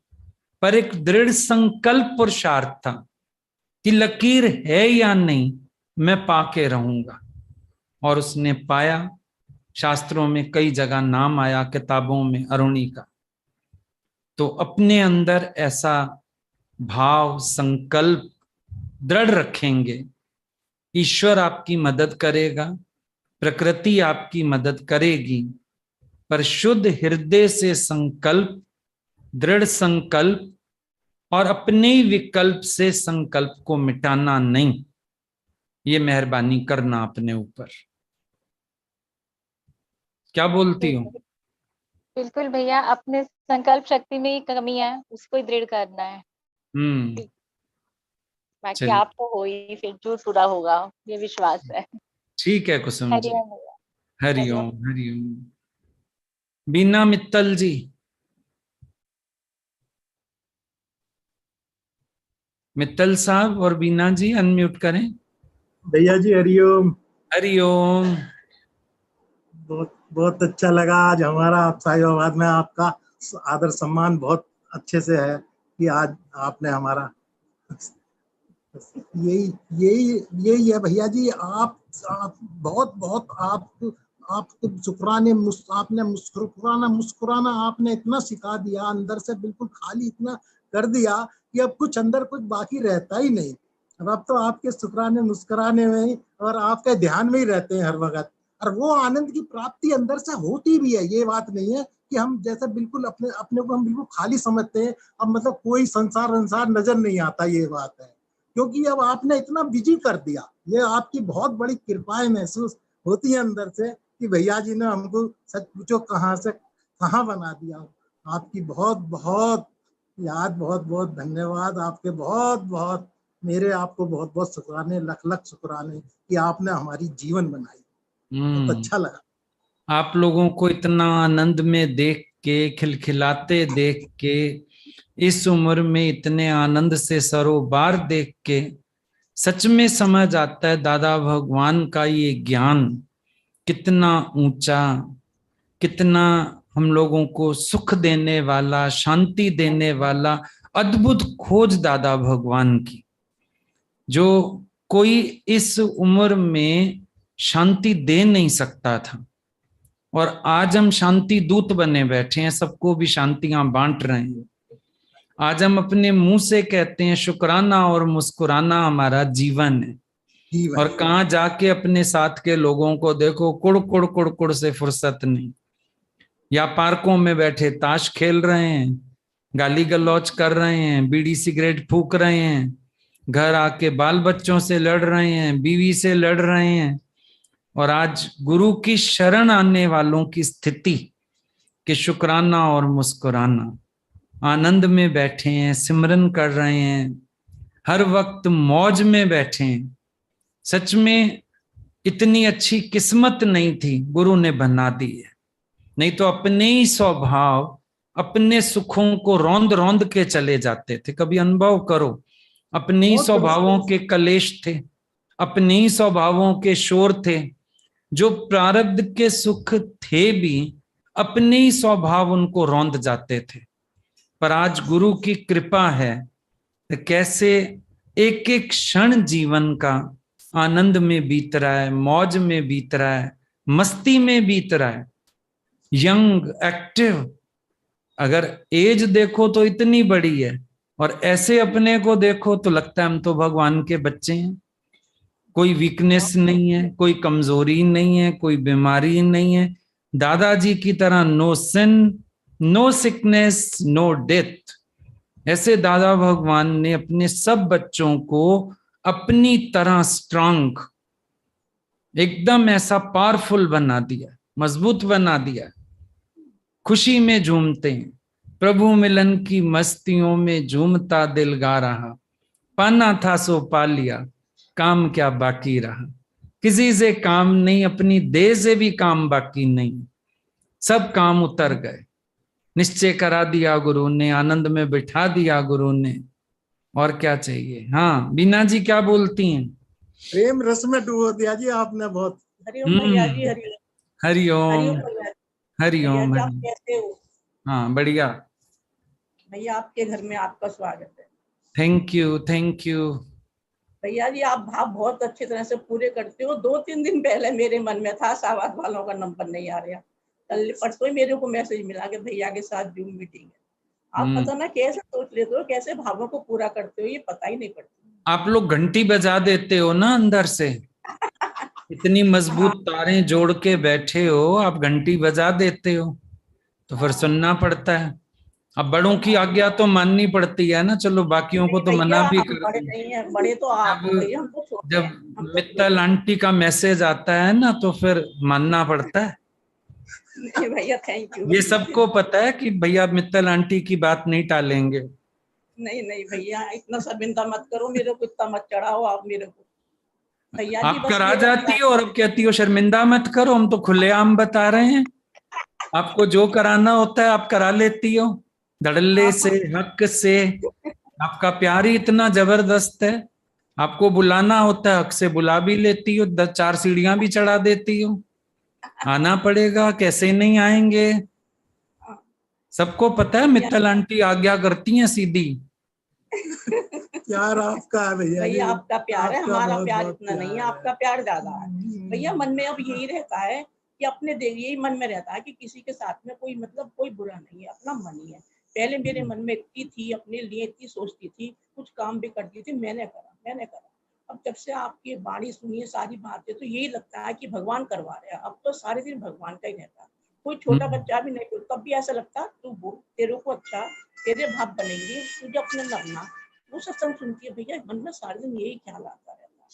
पर एक दृढ़ संकल्प पुरुषार्थ था कि लकीर है या नहीं मैं पाके रहूंगा। और उसने पाया। शास्त्रों में कई जगह नाम आया, किताबों में अरुणी का। तो अपने अंदर ऐसा भाव संकल्प दृढ़ रखेंगे, ईश्वर आपकी मदद करेगा, प्रकृति आपकी मदद करेगी, पर शुद्ध हृदय से संकल्प, दृढ़ संकल्प, और अपने विकल्प से संकल्प को मिटाना नहीं। ये मेहरबानी करना अपने ऊपर। क्या बोलती हो? बिल्कुल भैया, अपने संकल्प शक्ति में ही कमी है, उसको ही दृढ़ करना है। बाकी चलिए आप तो हो ही, फिर जो पूरा होगा ये विश्वास है। ठीक है कुसुम जी। हरिओम भैया। हरिओम हरिओम। बीना मित्तल जी। मित्तल साहब और बीना जी अनम्यूट करें। भैया जी हरिओम। हरिओम। बहुत बहुत अच्छा लगा आज हमारा साहिबाबाद में आपका आदर सम्मान बहुत अच्छे से है कि आज आपने हमारा यही यही यही है भैया जी। आप बहुत बहुत आप शुक्राने आपने मुस्कुराना आपने इतना सिखा दिया, अंदर से बिल्कुल खाली इतना कर दिया कि अब कुछ अंदर कुछ बाकी रहता ही नहीं। अब तो आपके शुक्राने मुस्कुराने में ही और आपके ध्यान में ही रहते हैं हर वक्त। और वो आनंद की प्राप्ति अंदर से होती भी है। ये बात नहीं है कि हम जैसे बिल्कुल अपने अपने को हम बिल्कुल खाली समझते हैं, अब मतलब कोई संसार नजर नहीं आता, ये बात है। क्योंकि अब आपने इतना बिजी कर दिया, ये आपकी बहुत बड़ी कृपाएं महसूस होती है अंदर से कि भैया जी ने हमको सच पूछो कहाँ से कहाँ बना दिया। आपकी बहुत बहुत याद, बहुत बहुत धन्यवाद आपके, बहुत बहुत मेरे आपको बहुत बहुत शुक्राने, लख लख शुक्राने कि आपने हमारी जीवन बनाई। बहुत अच्छा लगा। आप लोगों को इतना आनंद में देख के, खिलखिलाते देख के, इस उम्र में इतने आनंद से सरोबार देख के सच में समझ आता है दादा भगवान का ये ज्ञान कितना ऊंचा, कितना हम लोगों को सुख देने वाला, शांति देने वाला अद्भुत खोज दादा भगवान की, जो कोई इस उम्र में शांति दे नहीं सकता था। और आज हम शांति दूत बने बैठे हैं, सबको भी शांतियां बांट रहे हैं। आज हम अपने मुंह से कहते हैं शुक्राना और मुस्कुराना हमारा जीवन है। और कहाँ जाके अपने साथ के लोगों को देखो, कुड़ कुड़ कुड़ कुड़ से फुर्सत नहीं, या पार्कों में बैठे ताश खेल रहे हैं, गाली गलौज कर रहे हैं, बीड़ी सिगरेट फूक रहे हैं, घर आके बाल बच्चों से लड़ रहे हैं, बीवी से लड़ रहे हैं। और आज गुरु की शरण आने वालों की स्थिति कि शुक्राना और मुस्कुराना, आनंद में बैठे हैं, सिमरन कर रहे हैं, हर वक्त मौज में बैठे हैं। सच में इतनी अच्छी किस्मत नहीं थी, गुरु ने बना दी है। नहीं तो अपने ही स्वभाव अपने सुखों को रौंद रौंद के चले जाते थे। कभी अनुभव करो, अपने ही स्वभावों के कलेश थे, अपने ही स्वभावों के शोर थे, जो प्रारब्ध के सुख थे भी अपने ही स्वभाव उनको रौंद जाते थे। पर आज गुरु की कृपा है तो कैसे एक एक क्षण जीवन का आनंद में बीत रहा है, मौज में बीत रहा है, मस्ती में बीत रहा है, यंग एक्टिव। अगर एज देखो तो इतनी बड़ी है, और ऐसे अपने को देखो तो लगता है हम तो भगवान के बच्चे हैं। कोई वीकनेस नहीं है, कोई कमजोरी नहीं है, कोई बीमारी नहीं है। दादाजी की तरह no sin, no sickness, no death. ऐसे दादा भगवान ने अपने सब बच्चों को अपनी तरह स्ट्रांग, एकदम ऐसा पावरफुल बना दिया, मजबूत बना दिया। खुशी में झूमते हैं, प्रभु मिलन की मस्तियों में झूमता दिल गा रहा, पाना था सो पा लिया, काम क्या बाकी रहा। किसी से काम नहीं, अपनी देह से भी काम बाकी नहीं, सब काम उतर गए। निश्चय करा दिया गुरु ने, आनंद में बिठा दिया गुरु ने, और क्या चाहिए। हाँ बीना जी क्या बोलती हैं? प्रेम रस में डुबो दिया जी आपने बहुत। हरिओम भैया जी, हरिओम। हरिओम हरिओम। भैया जी, आप कैसे हो? हाँ बढ़िया भैया, आपके घर में आपका स्वागत है। Thank you thank you. भैया जी, आप भाव बहुत अच्छी तरह से पूरे करते हो। 2-3 दिन पहले मेरे मन में था सावाद वालों का नंबर नहीं आ रहा, कल परसों ही मेरे को मैसेज मिला कि भैया के साथ जूम मीटिंग है। आप पता ना कैसे सोच लेते हो, कैसे भावों को पूरा करते हो, ये पता ही नहीं पड़ता। आप लोग घंटी बजा देते हो ना अंदर से, इतनी मजबूत तारें जोड़ के बैठे हो, आप घंटी बजा देते हो तो फिर सुनना पड़ता है। अब बड़ों की आज्ञा तो माननी पड़ती है ना, चलो बाकियों को तो मना भी कर बड़े नहीं है, बड़े तो आप हो भैया, हम तो छोटे हैं। जब मित्तल आंटी का मैसेज आता है ना तो फिर मानना पड़ता है। नहीं भैया, थैंक यू। ये सबको पता है कि भैया मित्तल आंटी की बात नहीं टालेंगे। नहीं नहीं भैया, इतना शर्मिंदा मत करो मेरे को, इतना मत चढ़ाओ आप मेरे को। भैया जी आप बस करा जाती हो और अब कहती हो शर्मिंदा मत करो। हम तो खुलेआम बता रहे हैं, आपको जो कराना होता है आप करा लेती हो, धड़ल्ले से, हक से। आपका प्यार ही इतना जबरदस्त है, आपको बुलाना होता है हक से बुला भी लेती हो, 4 सीढ़ियां भी चढ़ा देती हो। आना पड़ेगा, कैसे नहीं आएंगे। सबको पता है मित्तल आंटी आज्ञा करती हैं सीधी। प्यार आपका है भैया जी, भैया आपका प्यार है, हमारा बहुत प्यार बहुत इतना नहीं है, आपका प्यार ज्यादा है। भैया मन में अब यही रहता है कि अपने यही मन में रहता है कि किसी के साथ में कोई मतलब कोई बुरा नहीं है, अपना मन ही है। पहले मेरे मन में इतनी थी, अपने लिए इतनी सोचती थी, कुछ काम भी करती थी, मैंने करा। अब जब से आपकी वाणी सुनी है सारी बातें, तो यही लगता है कि भगवान करवा रहे हैं। अब तो सारे दिन भगवान का ही रहता है, कोई छोटा बच्चा भी नहीं बोलता, तब भी ऐसा लगता तू बोल, तेरे को अच्छा, तेरे भाव बनेंगे, तुझे अपने लगना। वो सत्संग सुनती है भैया, मन में सारे दिन यही ख्याल आता रहता है।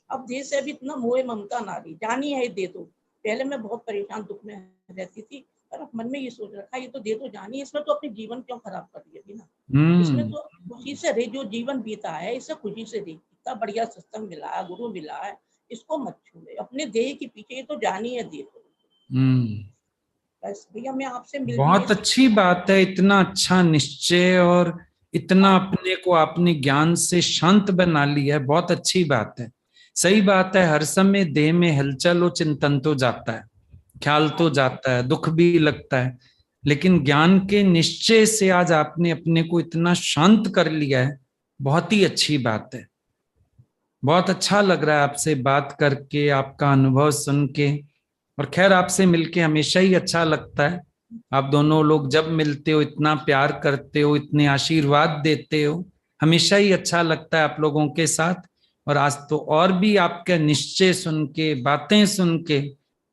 अब देश से अभी इतना मोह ममता ना रही, जानी है दे दो। पहले मैं बहुत परेशान दुख में रहती थी, पर अब मन में ये सोच रखा ये तो दे दो जानी, इसमें तो अपने जीवन क्यों खराब कर दिया अभी ना। इसमें तो खुशी से रही, जो जीवन बीता है इससे खुशी से रही। इतना बढ़िया सत्संग मिला है, गुरु मिला है, इसको मत छोड़े। अपने देह के पीछे ये तो जानी है दे दो। बस भैया मैं आपसे मिल बहुत अच्छी बात है, इतना अच्छा निश्चय और इतना अपने को आपने ज्ञान से शांत बना लिया है, बहुत अच्छी बात है। सही बात है, हर समय देह में हलचल और चिंतन तो जाता है, ख्याल तो जाता है, दुख भी लगता है, लेकिन ज्ञान के निश्चय से आज आपने अपने को इतना शांत कर लिया है, बहुत ही अच्छी बात है। बहुत अच्छा लग रहा है आपसे बात करके, आपका अनुभव सुन के। और खैर आपसे मिलके हमेशा ही अच्छा लगता है। आप दोनों लोग जब मिलते हो इतना प्यार करते हो, इतने आशीर्वाद देते हो, हमेशा ही अच्छा लगता है आप लोगों के साथ। और आज तो और भी आपके निश्चय सुन के, बातें सुन के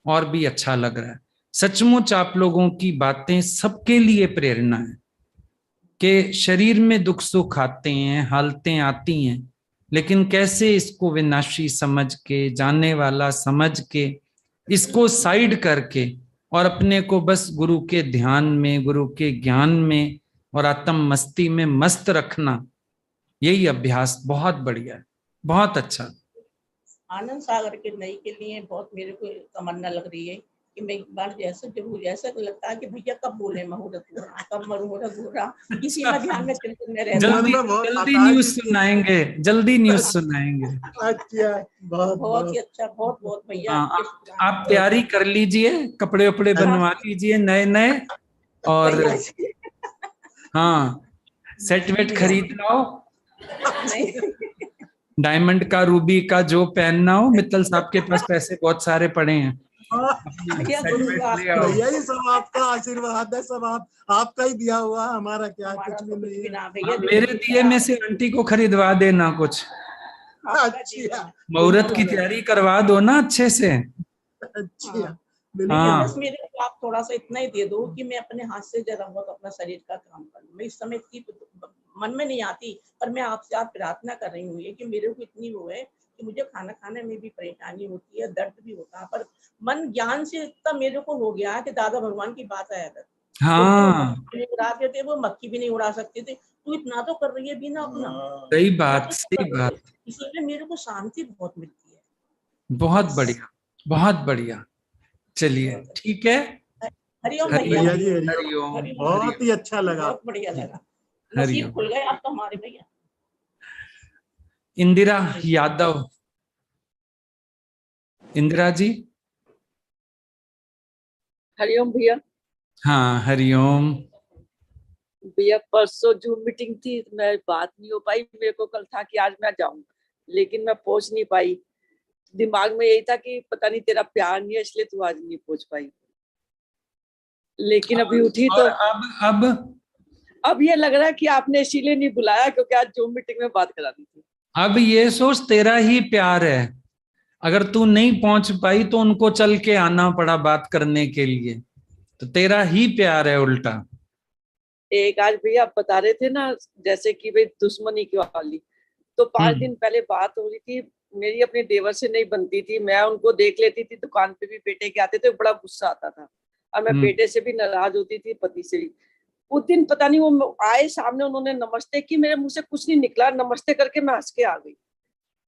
और भी अच्छा लग रहा है। सचमुच आप लोगों की बातें सबके लिए प्रेरणा है कि शरीर में दुख सुख आते हैं, हालतें आती हैं, लेकिन कैसे इसको विनाशी समझ के, जाने वाला समझ के, इसको साइड करके और अपने को बस गुरु के ध्यान में, गुरु के ज्ञान में और आत्म मस्ती में मस्त रखना, यही अभ्यास बहुत बढ़िया है, बहुत अच्छा। आनंद सागर के नई के लिए बहुत मेरे को तमन्ना लग रही है कि मैं एक बार जैसे जरूर, ऐसा लगता है कि भैया कब बोले मुहूर्त पूरा, कब मुहूर्त पूरा, इसी में ध्यान में चिंतन में रहता जल्दी जल्दी न्यूज सुनाएंगे, जल्दी न्यूज सुनाएंगे। अच्छा, बहुत ही अच्छा, बहुत बहुत भैया। आप तैयारी कर लीजिए, कपड़े वपड़े बनवा लीजिए नए नए, और हाँ सेट वेट खरीद लाओ, डायमंड का, रूबी का, जो पहनना हो। मित्तल साहब के पास पैसे बहुत सारे पड़े हैं, भैया ये सब आपका आशीर्वाद है, सब आपका ही दिया हुआ, हमारा क्या, कुछ भी नहीं है। मेरे दिए में से आंटी को खरीदवा देना कुछ, अच्छा, मुहूर्त की तैयारी करवा दो ना अच्छे से। अच्छा, हाँ। बस मेरे को आप थोड़ा सा इतना ही दे दो कि मैं अपने हाथ से जरा बहुत अपना शरीर का काम कर लूं। मैं इस समय की मन में नहीं आती, पर मैं आपसे आज प्रार्थना कर रही हूँ कि मेरे को इतनी वो है कि मुझे खाना खाने में भी परेशानी होती है, दर्द भी होता है, पर मन ज्ञान से इतना मेरे को हो गया कि दादा भगवान की बात आया था। हाँ, नहीं उड़ाते थे, वो मक्खी भी नहीं उड़ा सकते थे, तू इतना तो कर रही है बिना अपना। सही बात, सही बात। इसीलिए मेरे को शांति बहुत मिलती है। बहुत बढ़िया, बहुत बढ़िया। चलिए ठीक है, हरिओम भैया जी, हरिओम, बहुत ही अच्छा लगा, बहुत बढ़िया लगा, नसीब खुल गए आप तो हमारे भैया। इंदिरा यादव, इंदिरा जी। हरिओम भैया। हाँ हरिओम। भैया परसों जूम मीटिंग थी, मैं बात नहीं हो पाई, मेरे को कल था कि आज मैं जाऊं, लेकिन मैं पहुंच नहीं पाई। दिमाग में यही था कि पता नहीं तेरा प्यार नहीं है इसलिए तू आज नहीं पहुंच पाई, लेकिन अभी उठी तो अब ये लग रहा है कि आपने इसीलिए नहीं बुलाया क्योंकि आज जूम मीटिंग में बात करानी थी। अब ये सोच तेरा ही प्यार है, अगर तू नहीं पहुंच पाई तो उनको चल के आना पड़ा बात करने के लिए, तो तेरा ही प्यार है उल्टा। एक आज भैया आप बता रहे थे ना जैसे कि भाई दुश्मनी की वाली, तो 5 दिन पहले बात हो रही थी, मेरी अपने देवर से नहीं बनती थी, मैं उनको देख लेती थी दुकान पे भी, बेटे के आते थे, बड़ा गुस्सा आता था, और मैं बेटे से भी नाराज होती थी, पति से भी। उस दिन पता नहीं वो आए सामने, उन्होंने नमस्ते की, मेरे मुंह से कुछ नहीं निकला, नमस्ते करके मैं हंस के आ गई।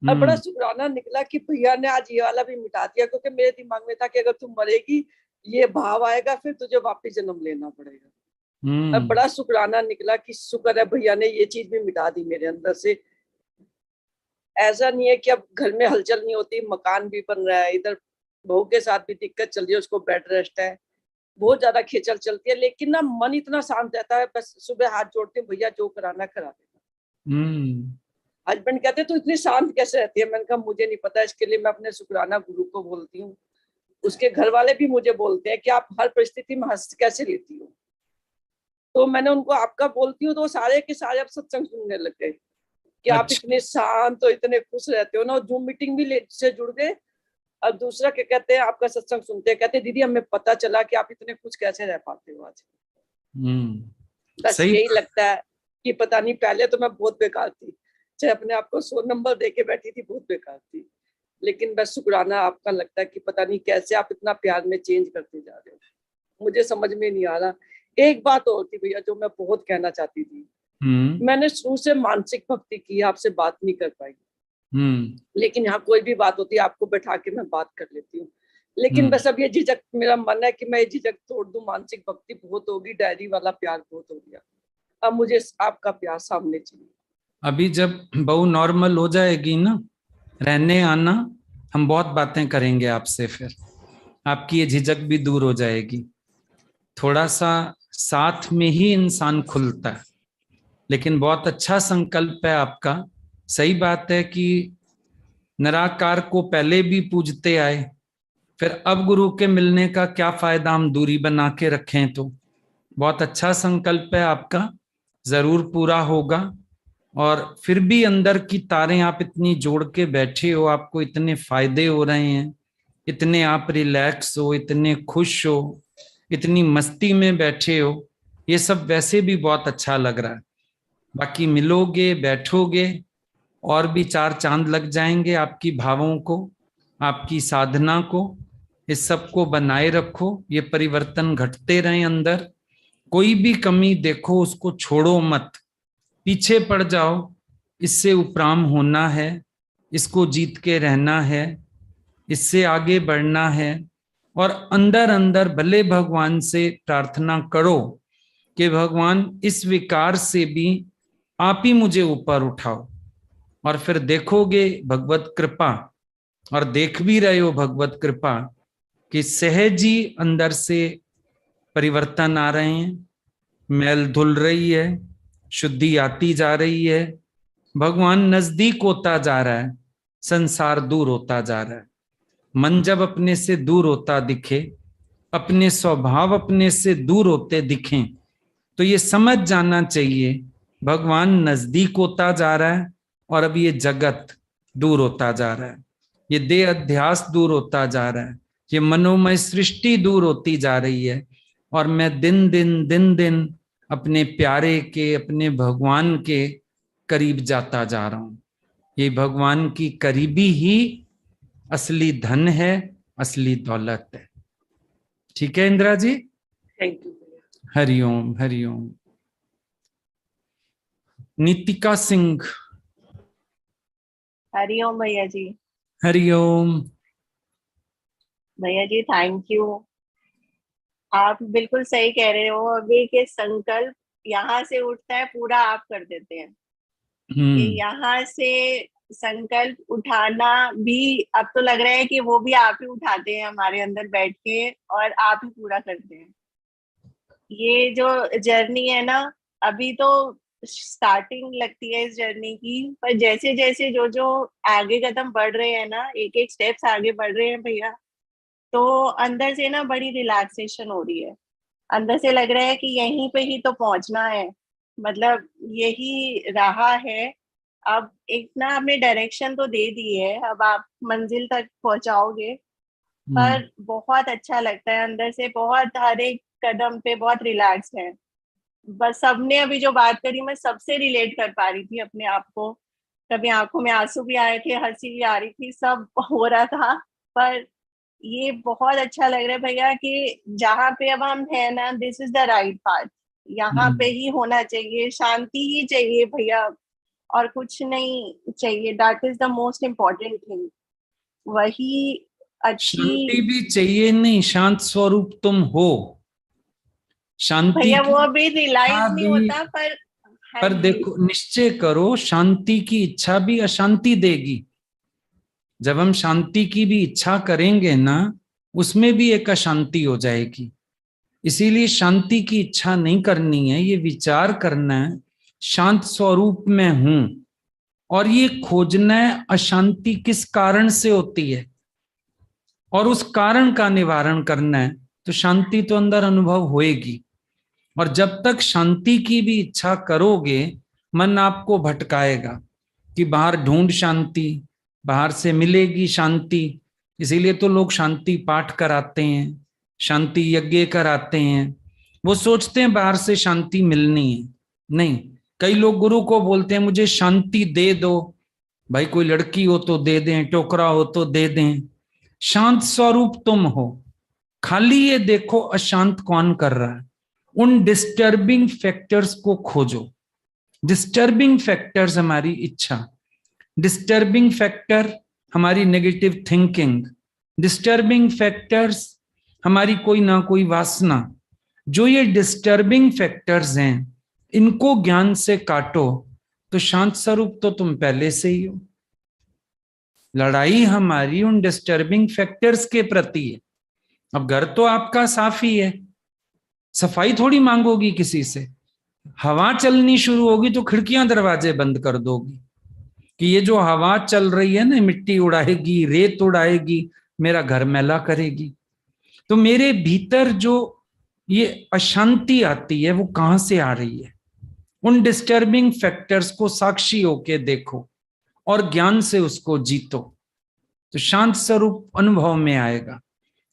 और बड़ा शुक्राना निकला कि भैया ने आज ये वाला भी मिटा दिया, क्योंकि मेरे दिमाग में था कि अगर तुम मरेगी ये भाव आएगा फिर तुझे वापिस जन्म लेना पड़ेगा। और बड़ा शुक्राना निकला कि शुक्र है भैया ने ये चीज भी मिटा दी मेरे अंदर से। ऐसा नहीं है कि अब घर में हलचल नहीं होती, मकान भी बन रहा है, इधर बहू के साथ भी दिक्कत चल रही है, उसको बेड रेस्ट है, बहुत ज्यादा खिचल चलती है, लेकिन ना मन इतना शांत रहता है, बस सुबह हाथ जोड़ते हैं भैया जो कराना करा देना। हस्बैंड कहते तो इतनी शांत कैसे रहती है, मैंने कहा मुझे नहीं पता, इसके लिए मैं अपने शुक्राना गुरु को बोलती हूँ। उसके घर वाले भी मुझे बोलते हैं कि आप हर परिस्थिति में हंस कैसे लेती हो, तो मैंने उनको आपका बोलती हूँ, तो सारे के सारे अब सत्संग सुनने लग गए। कि आप अच्छा। इतने शांत और इतने खुश रहते हो ना। और जूम मीटिंग भी से जुड़ गए। अब दूसरा क्या कहते हैं, आपका सत्संग सुनते हैं, कहते हैं दीदी हमें पता चला कि आप इतने खुश कैसे रह पाते हो आज। बस सही। यही लगता है कि पता नहीं, पहले तो मैं बहुत बेकार थी, चाहे अपने आप को 100 नंबर दे के बैठी थी, बहुत बेकार थी। लेकिन बस शुक्राना आपका लगता है कि पता नहीं कैसे आप इतना प्यार में चेंज करते जा रहे हो, मुझे समझ में नहीं आ रहा। एक बात और थी भैया जो मैं बहुत कहना चाहती थी। मैंने शुरू से मानसिक भक्ति की, आपसे बात नहीं कर पाई। लेकिन यहाँ कोई भी बात होती है आपको बैठा के मैं बात कर लेती हूँ। लेकिन बस अब ये झिझक, मेरा मन है कि मैं ये झिझक तोड़ दूं। मानसिक भक्ति बहुत होगी, डायरी वाला प्यार बहुत हो गया, अब मुझे आपका प्यार सामने चाहिए। अभी जब बहू नॉर्मल हो जाएगी ना, रहने आना, हम बहुत बातें करेंगे आपसे, फिर आपकी ये झिझक भी दूर हो जाएगी। थोड़ा सा साथ में ही इंसान खुलता है। लेकिन बहुत अच्छा संकल्प है आपका। सही बात है कि निराकार को पहले भी पूजते आए, फिर अब गुरु के मिलने का क्या फायदा, हम दूरी बना के रखें। तो बहुत अच्छा संकल्प है आपका, जरूर पूरा होगा। और फिर भी अंदर की तारें आप इतनी जोड़ के बैठे हो, आपको इतने फायदे हो रहे हैं, इतने आप रिलैक्स हो, इतने खुश हो, इतनी मस्ती में बैठे हो, ये सब वैसे भी बहुत अच्छा लग रहा है। बाकी मिलोगे, बैठोगे, और भी 4 चांद लग जाएंगे आपकी भावों को, आपकी साधना को। इस सब को बनाए रखो, ये परिवर्तन घटते रहे अंदर। कोई भी कमी देखो उसको छोड़ो मत, पीछे पड़ जाओ। इससे उपराम होना है, इसको जीत के रहना है, इससे आगे बढ़ना है। और अंदर अंदर भले भगवान से प्रार्थना करो कि भगवान इस विकार से भी आप ही मुझे ऊपर उठाओ। और फिर देखोगे भगवत कृपा, और देख भी रहे हो भगवत कृपा, कि सहज ही अंदर से परिवर्तन आ रहे हैं, मैल धुल रही है, शुद्धि आती जा रही है, भगवान नजदीक होता जा रहा है, संसार दूर होता जा रहा है। मन जब अपने से दूर होता दिखे, अपने स्वभाव अपने से दूर होते दिखें, तो ये समझ जाना चाहिए भगवान नजदीक होता जा रहा है। और अब ये जगत दूर होता जा रहा है, ये देह अध्यास दूर होता जा रहा है, ये मनोमय सृष्टि दूर होती जा रही है। और मैं दिन दिन अपने प्यारे के, अपने भगवान के करीब जाता जा रहा हूं। ये भगवान की करीबी ही असली धन है, असली दौलत है। ठीक है इंदिरा जी? Thank you. हरिओम हरिओम। नीतिका सिंह। हरिओम भैया जी। हरिओम। भैया जी थैंक यू। आप बिल्कुल सही कह रहे हो। अभी के संकल्प यहाँ से उठता है, पूरा आप कर देते हैं। कि यहाँ से संकल्प उठाना भी अब तो लग रहा है कि वो भी आप ही उठाते हैं हमारे अंदर बैठ के, और आप ही पूरा करते हैं। ये जो जर्नी है ना, अभी तो स्टार्टिंग लगती है इस जर्नी की, पर जैसे जैसे जो जो आगे कदम बढ़ रहे हैं ना, एक एक स्टेप्स आगे बढ़ रहे हैं भैया, तो अंदर से ना बड़ी रिलैक्सेशन हो रही है। अंदर से लग रहा है कि यहीं पे ही तो पहुंचना है, मतलब यही रहा है। अब एक ना आपने डायरेक्शन तो दे दी है, अब आप मंजिल तक पहुंचाओगे। पर बहुत अच्छा लगता है अंदर से, बहुत हर एक कदम पे बहुत रिलैक्स है। बस सबने अभी जो बात करी, मैं सबसे रिलेट कर पा रही थी अपने आप को। कभी आंखों में आंसू भी आए थे, हंसी भी आ रही थी, सब हो रहा था। पर ये बहुत अच्छा लग रहा है भैया कि जहाँ पे अब हम है ना, this is the right path. यहाँ पे ही होना चाहिए, शांति ही चाहिए भैया, और कुछ नहीं चाहिए। That is the most important thing. वही अच्छी शांति भी चाहिए नहीं, शांत स्वरूप तुम हो। शांति भैया वो की अभी रियलाइज नहीं भी, होता। हाँ पर जी। देखो निश्चय करो, शांति की इच्छा भी अशांति देगी। जब हम शांति की भी इच्छा करेंगे ना, उसमें भी एक अशांति हो जाएगी। इसीलिए शांति की इच्छा नहीं करनी है, ये विचार करना है शांत स्वरूप में हूं, और ये खोजना है अशांति किस कारण से होती है, और उस कारण का निवारण करना है। तो शांति तो अंदर अनुभव होएगी। और जब तक शांति की भी इच्छा करोगे, मन आपको भटकाएगा। कि बाहर ढूंढ शांति, बाहर से मिलेगी शांति, इसीलिए तो लोग शांति पाठ कराते हैं, शांति यज्ञ कराते हैं। वो सोचते हैं बाहर से शांति मिलनी है। नहीं, कई लोग गुरु को बोलते हैं मुझे शांति दे दो। भाई कोई लड़की हो तो दे दें, टोकरा हो तो दे दें, शांत स्वरूप तुम हो। खाली ये देखो अशांत कौन कर रहा है। उन डिस्टर्बिंग फैक्टर्स को खोजो। डिस्टर्बिंग फैक्टर्स हमारी इच्छा, डिस्टर्बिंग फैक्टर हमारी नेगेटिव थिंकिंग, डिस्टर्बिंग फैक्टर्स हमारी कोई ना कोई वासना। जो ये डिस्टर्बिंग फैक्टर्स हैं, इनको ज्ञान से काटो तो शांत स्वरूप तो तुम पहले से ही हो। लड़ाई हमारी उन डिस्टर्बिंग फैक्टर्स के प्रति है। अब घर तो आपका साफ ही है, सफाई थोड़ी मांगोगी किसी से। हवा चलनी शुरू होगी तो खिड़कियां दरवाजे बंद कर दोगी कि ये जो हवा चल रही है ना, मिट्टी उड़ाएगी, रेत उड़ाएगी, मेरा घर मैला करेगी। तो मेरे भीतर जो ये अशांति आती है वो कहां से आ रही है? उन डिस्टर्बिंग फैक्टर्स को साक्षी होके देखो और ज्ञान से उसको जीतो तो शांत स्वरूप अनुभव में आएगा।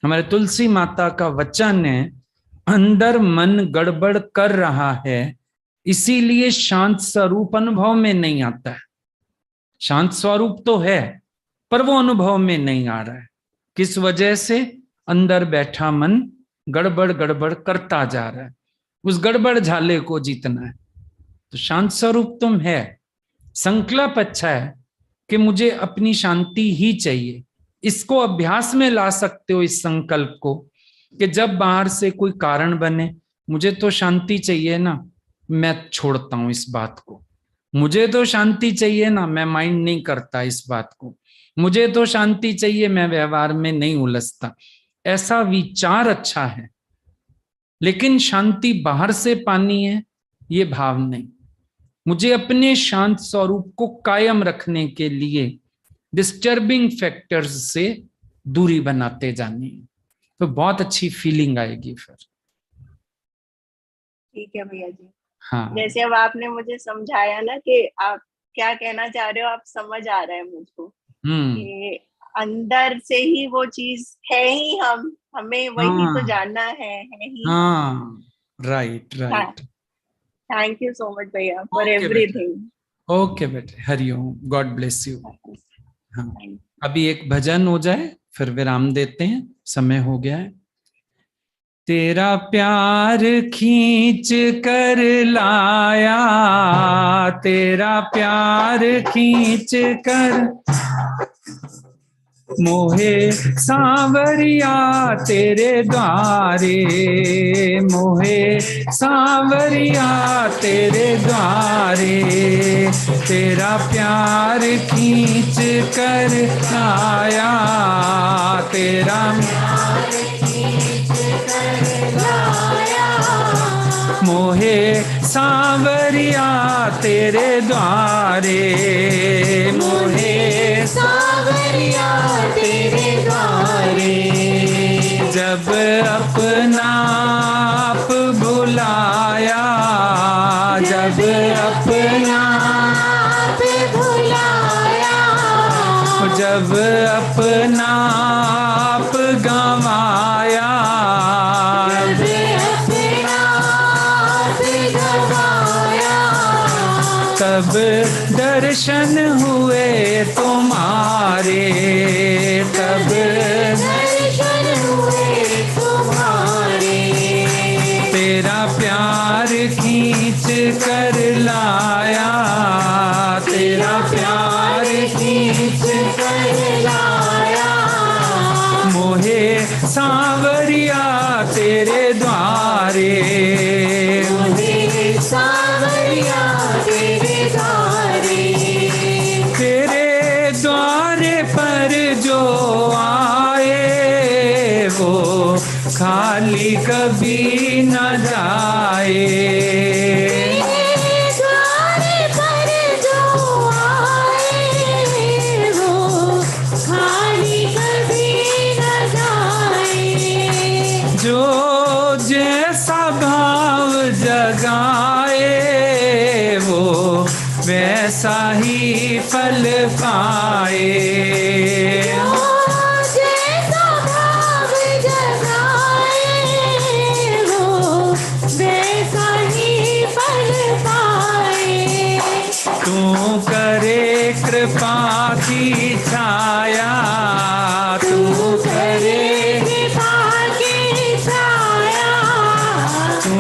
हमारे तुलसी माता का वचन है, अंदर मन गड़बड़ कर रहा है इसीलिए शांत स्वरूप अनुभव में नहीं आता है। शांत स्वरूप तो है पर वो अनुभव में नहीं आ रहा है। किस वजह से? अंदर बैठा मन गड़बड़ गड़बड़ करता जा रहा है। उस गड़बड़ झाले को जीतना है। तो शांत स्वरूप तुम है। संकल्प अच्छा है कि मुझे अपनी शांति ही चाहिए। इसको अभ्यास में ला सकते हो, इस संकल्प को, कि जब बाहर से कोई कारण बने, मुझे तो शांति चाहिए ना, मैं छोड़ता हूं इस बात को। मुझे तो शांति चाहिए ना, मैं माइंड नहीं करता इस बात को। मुझे तो शांति चाहिए, मैं व्यवहार में नहीं उलझता। ऐसा विचार अच्छा है, लेकिन शांति बाहर से पानी है ये भाव नहीं। मुझे अपने शांत स्वरूप को कायम रखने के लिए डिस्टर्बिंग फैक्टर्स से दूरी बनाते जानी है, तो बहुत अच्छी फीलिंग आएगी फिर। ठीक है भैया जी। हाँ, जैसे अब आपने मुझे समझाया ना कि आप क्या कहना चाह रहे हो, आप समझ आ रहा है मुझको कि अंदर से ही वो चीज है ही, हमें वही तो जानना है ही। हाँ, right right. Thank you so much भैया फॉर एवरीथिंग। ओके बेटे, हरिओम, गॉड ब्लेस यू। हाँ, अभी एक भजन हो जाए फिर विराम देते हैं, समय हो गया है। तेरा प्यार खींच कर लाया, तेरा प्यार खींच कर मोहे सांवरिया तेरे द्वारे, मोहे सांवरिया तेरे द्वारे। तेरा प्यार खींच कर लाया, तेरा प्यार खींच कर लाया, मोहे सांवरिया तेरे द्वारे, मोहे सांवरिया तेरे द्वारे। जब अपना आप भुलाया, जब अपना आप भुलाया, जब अपना आप गंवाया, तब दर्शन हुए तुम्हारे, तब दर्शन हुए तुम्हारे। तेरा प्यार खींच कर लाया, तेरा प्यार खींच कर लाया, मोहे सांवरिया तेरे द्वारे, मोहे सांवरिया तेरे द्वारे। तेरे द्वारे पर जो आए वो खाली कभी न जाए, तेरे द्वारे पर जो आए वो खाली कभी न जाए। जो जैसा भाव जगाए वो वैसा ही कृपा की छाया, तू करे कृपा की छाया, तू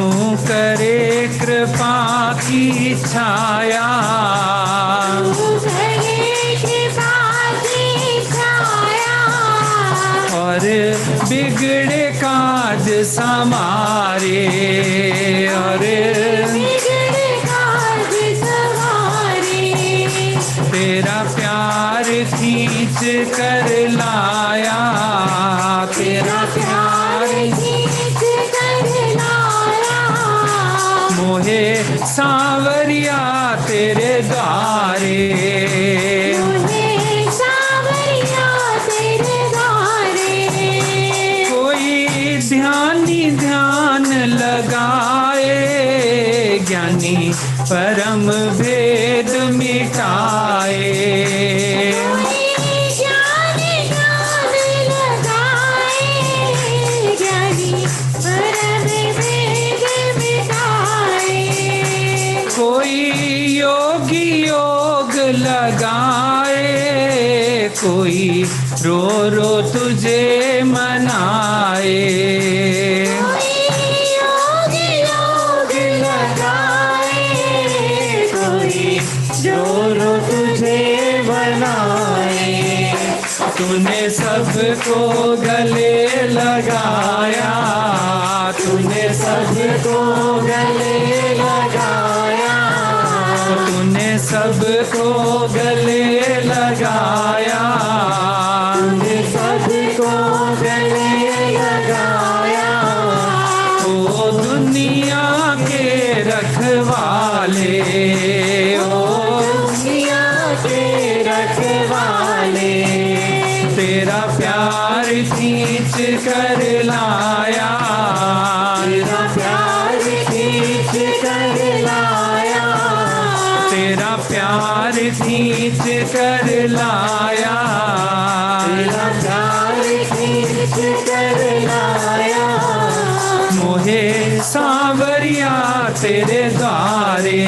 करे कृपा की छाया, तू करे कृपा की छाया, और बिगड़े काज समारे, और बिगड़े काज सवारे, तेरा प्यार खींच कर लाया, तेरा प्यार खींच कर लाया, मोहे सांवरिया तेरे द्वारे, मुझे सांवरिया तेरे द्वारे, कोई ध्यानी ध्यान लगाए, ज्ञानी परम भेद मिटाए, ज्ञानी ज्ञान लगाए, ज्ञानी परम भेद मिटाए, कोई योगी योग लगाए, कोई रो रो तुझे मनाए, कोई योग योग लगाए, कोई रो रो तुझे बनाए, तूने सबको गले लगाया, तूने सबको गले लगाया, तूने सबको गले लगाया, तूने सबको गले लगाया, ओ दुनिया के रखवाले, ओ दुनिया के रखवाले, तेरा प्यार खींच कर लाया, तेरा प्यार खींच कर लाया, तेरा प्यार खींच कर लाया, तेरा प्यार खींच कर लाया, मोहे सांवरिया तेरे द्वारे,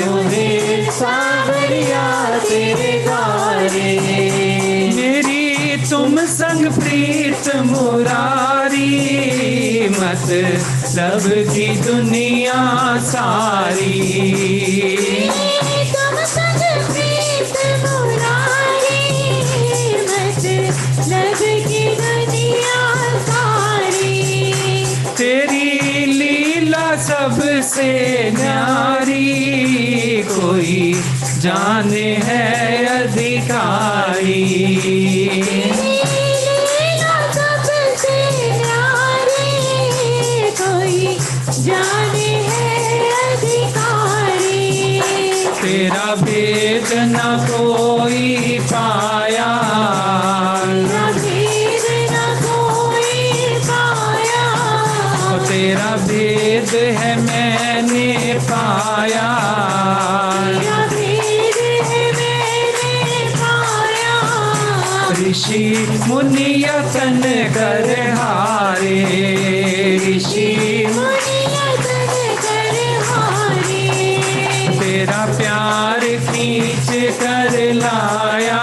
मोहे सांवरिया तेरे द्वारे, मेरी तुम संग प्रीत मुरारी, मतलब की दुनिया सारी, तुम संग प्रीत मुरारी, मतलब की दुनिया सारी, तेरी लीला सबसे न्यारी, कोई जाने है अधिकारी, लीला सबसे न्यारी, कोई जाने है अधिकारी, तेरा भेद न कोई पाया, तेरा भेद न कोई पाया, तेरा भेद है मैंने पाया, तेरा भेद है मैंने पाया, ऋषि मुनि यतन कर हारे, ऋषि मुनियतन कर हारे, तेरा प्यार खींच कर लाया,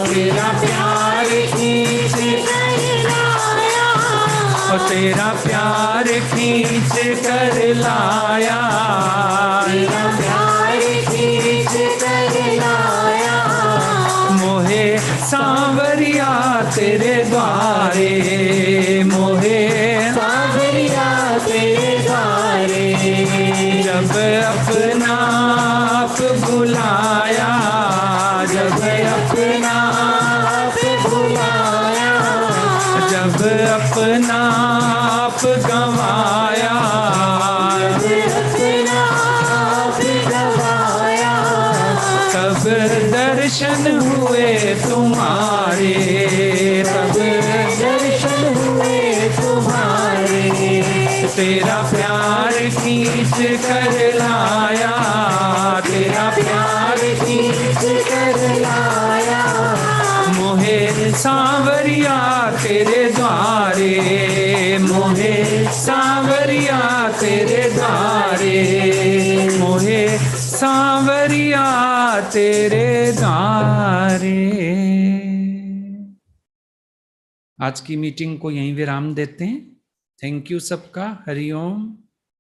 तेरा प्यार खींच कर लाया, और तेरा प्यार खींच कर लाया, तेरा प्यार खींच कर लाया, मोहे सांवरिया तेरे द्वारे, मोहे सांवरिया तेरे द्वारे, जब अपना आप बुलाया, जब अपना आप बुलाया, जब अपना आप गंवाया, जब अपना आप गंवाया, तब दर्शन हुए तुम्हारे, तब दर्शन हुए तुम्हारे, तेरा प्यार खींच कर लाया, तेरा प्यार खींच कर लाया, मोहे सांवरिया तेरे द्वारे, मोहे सांवरिया तेरे द्वारे, मोहे सांवरिया तेरे द्वारे। आज की मीटिंग को यहीं विराम देते हैं। थैंक यू सबका। हरिओम।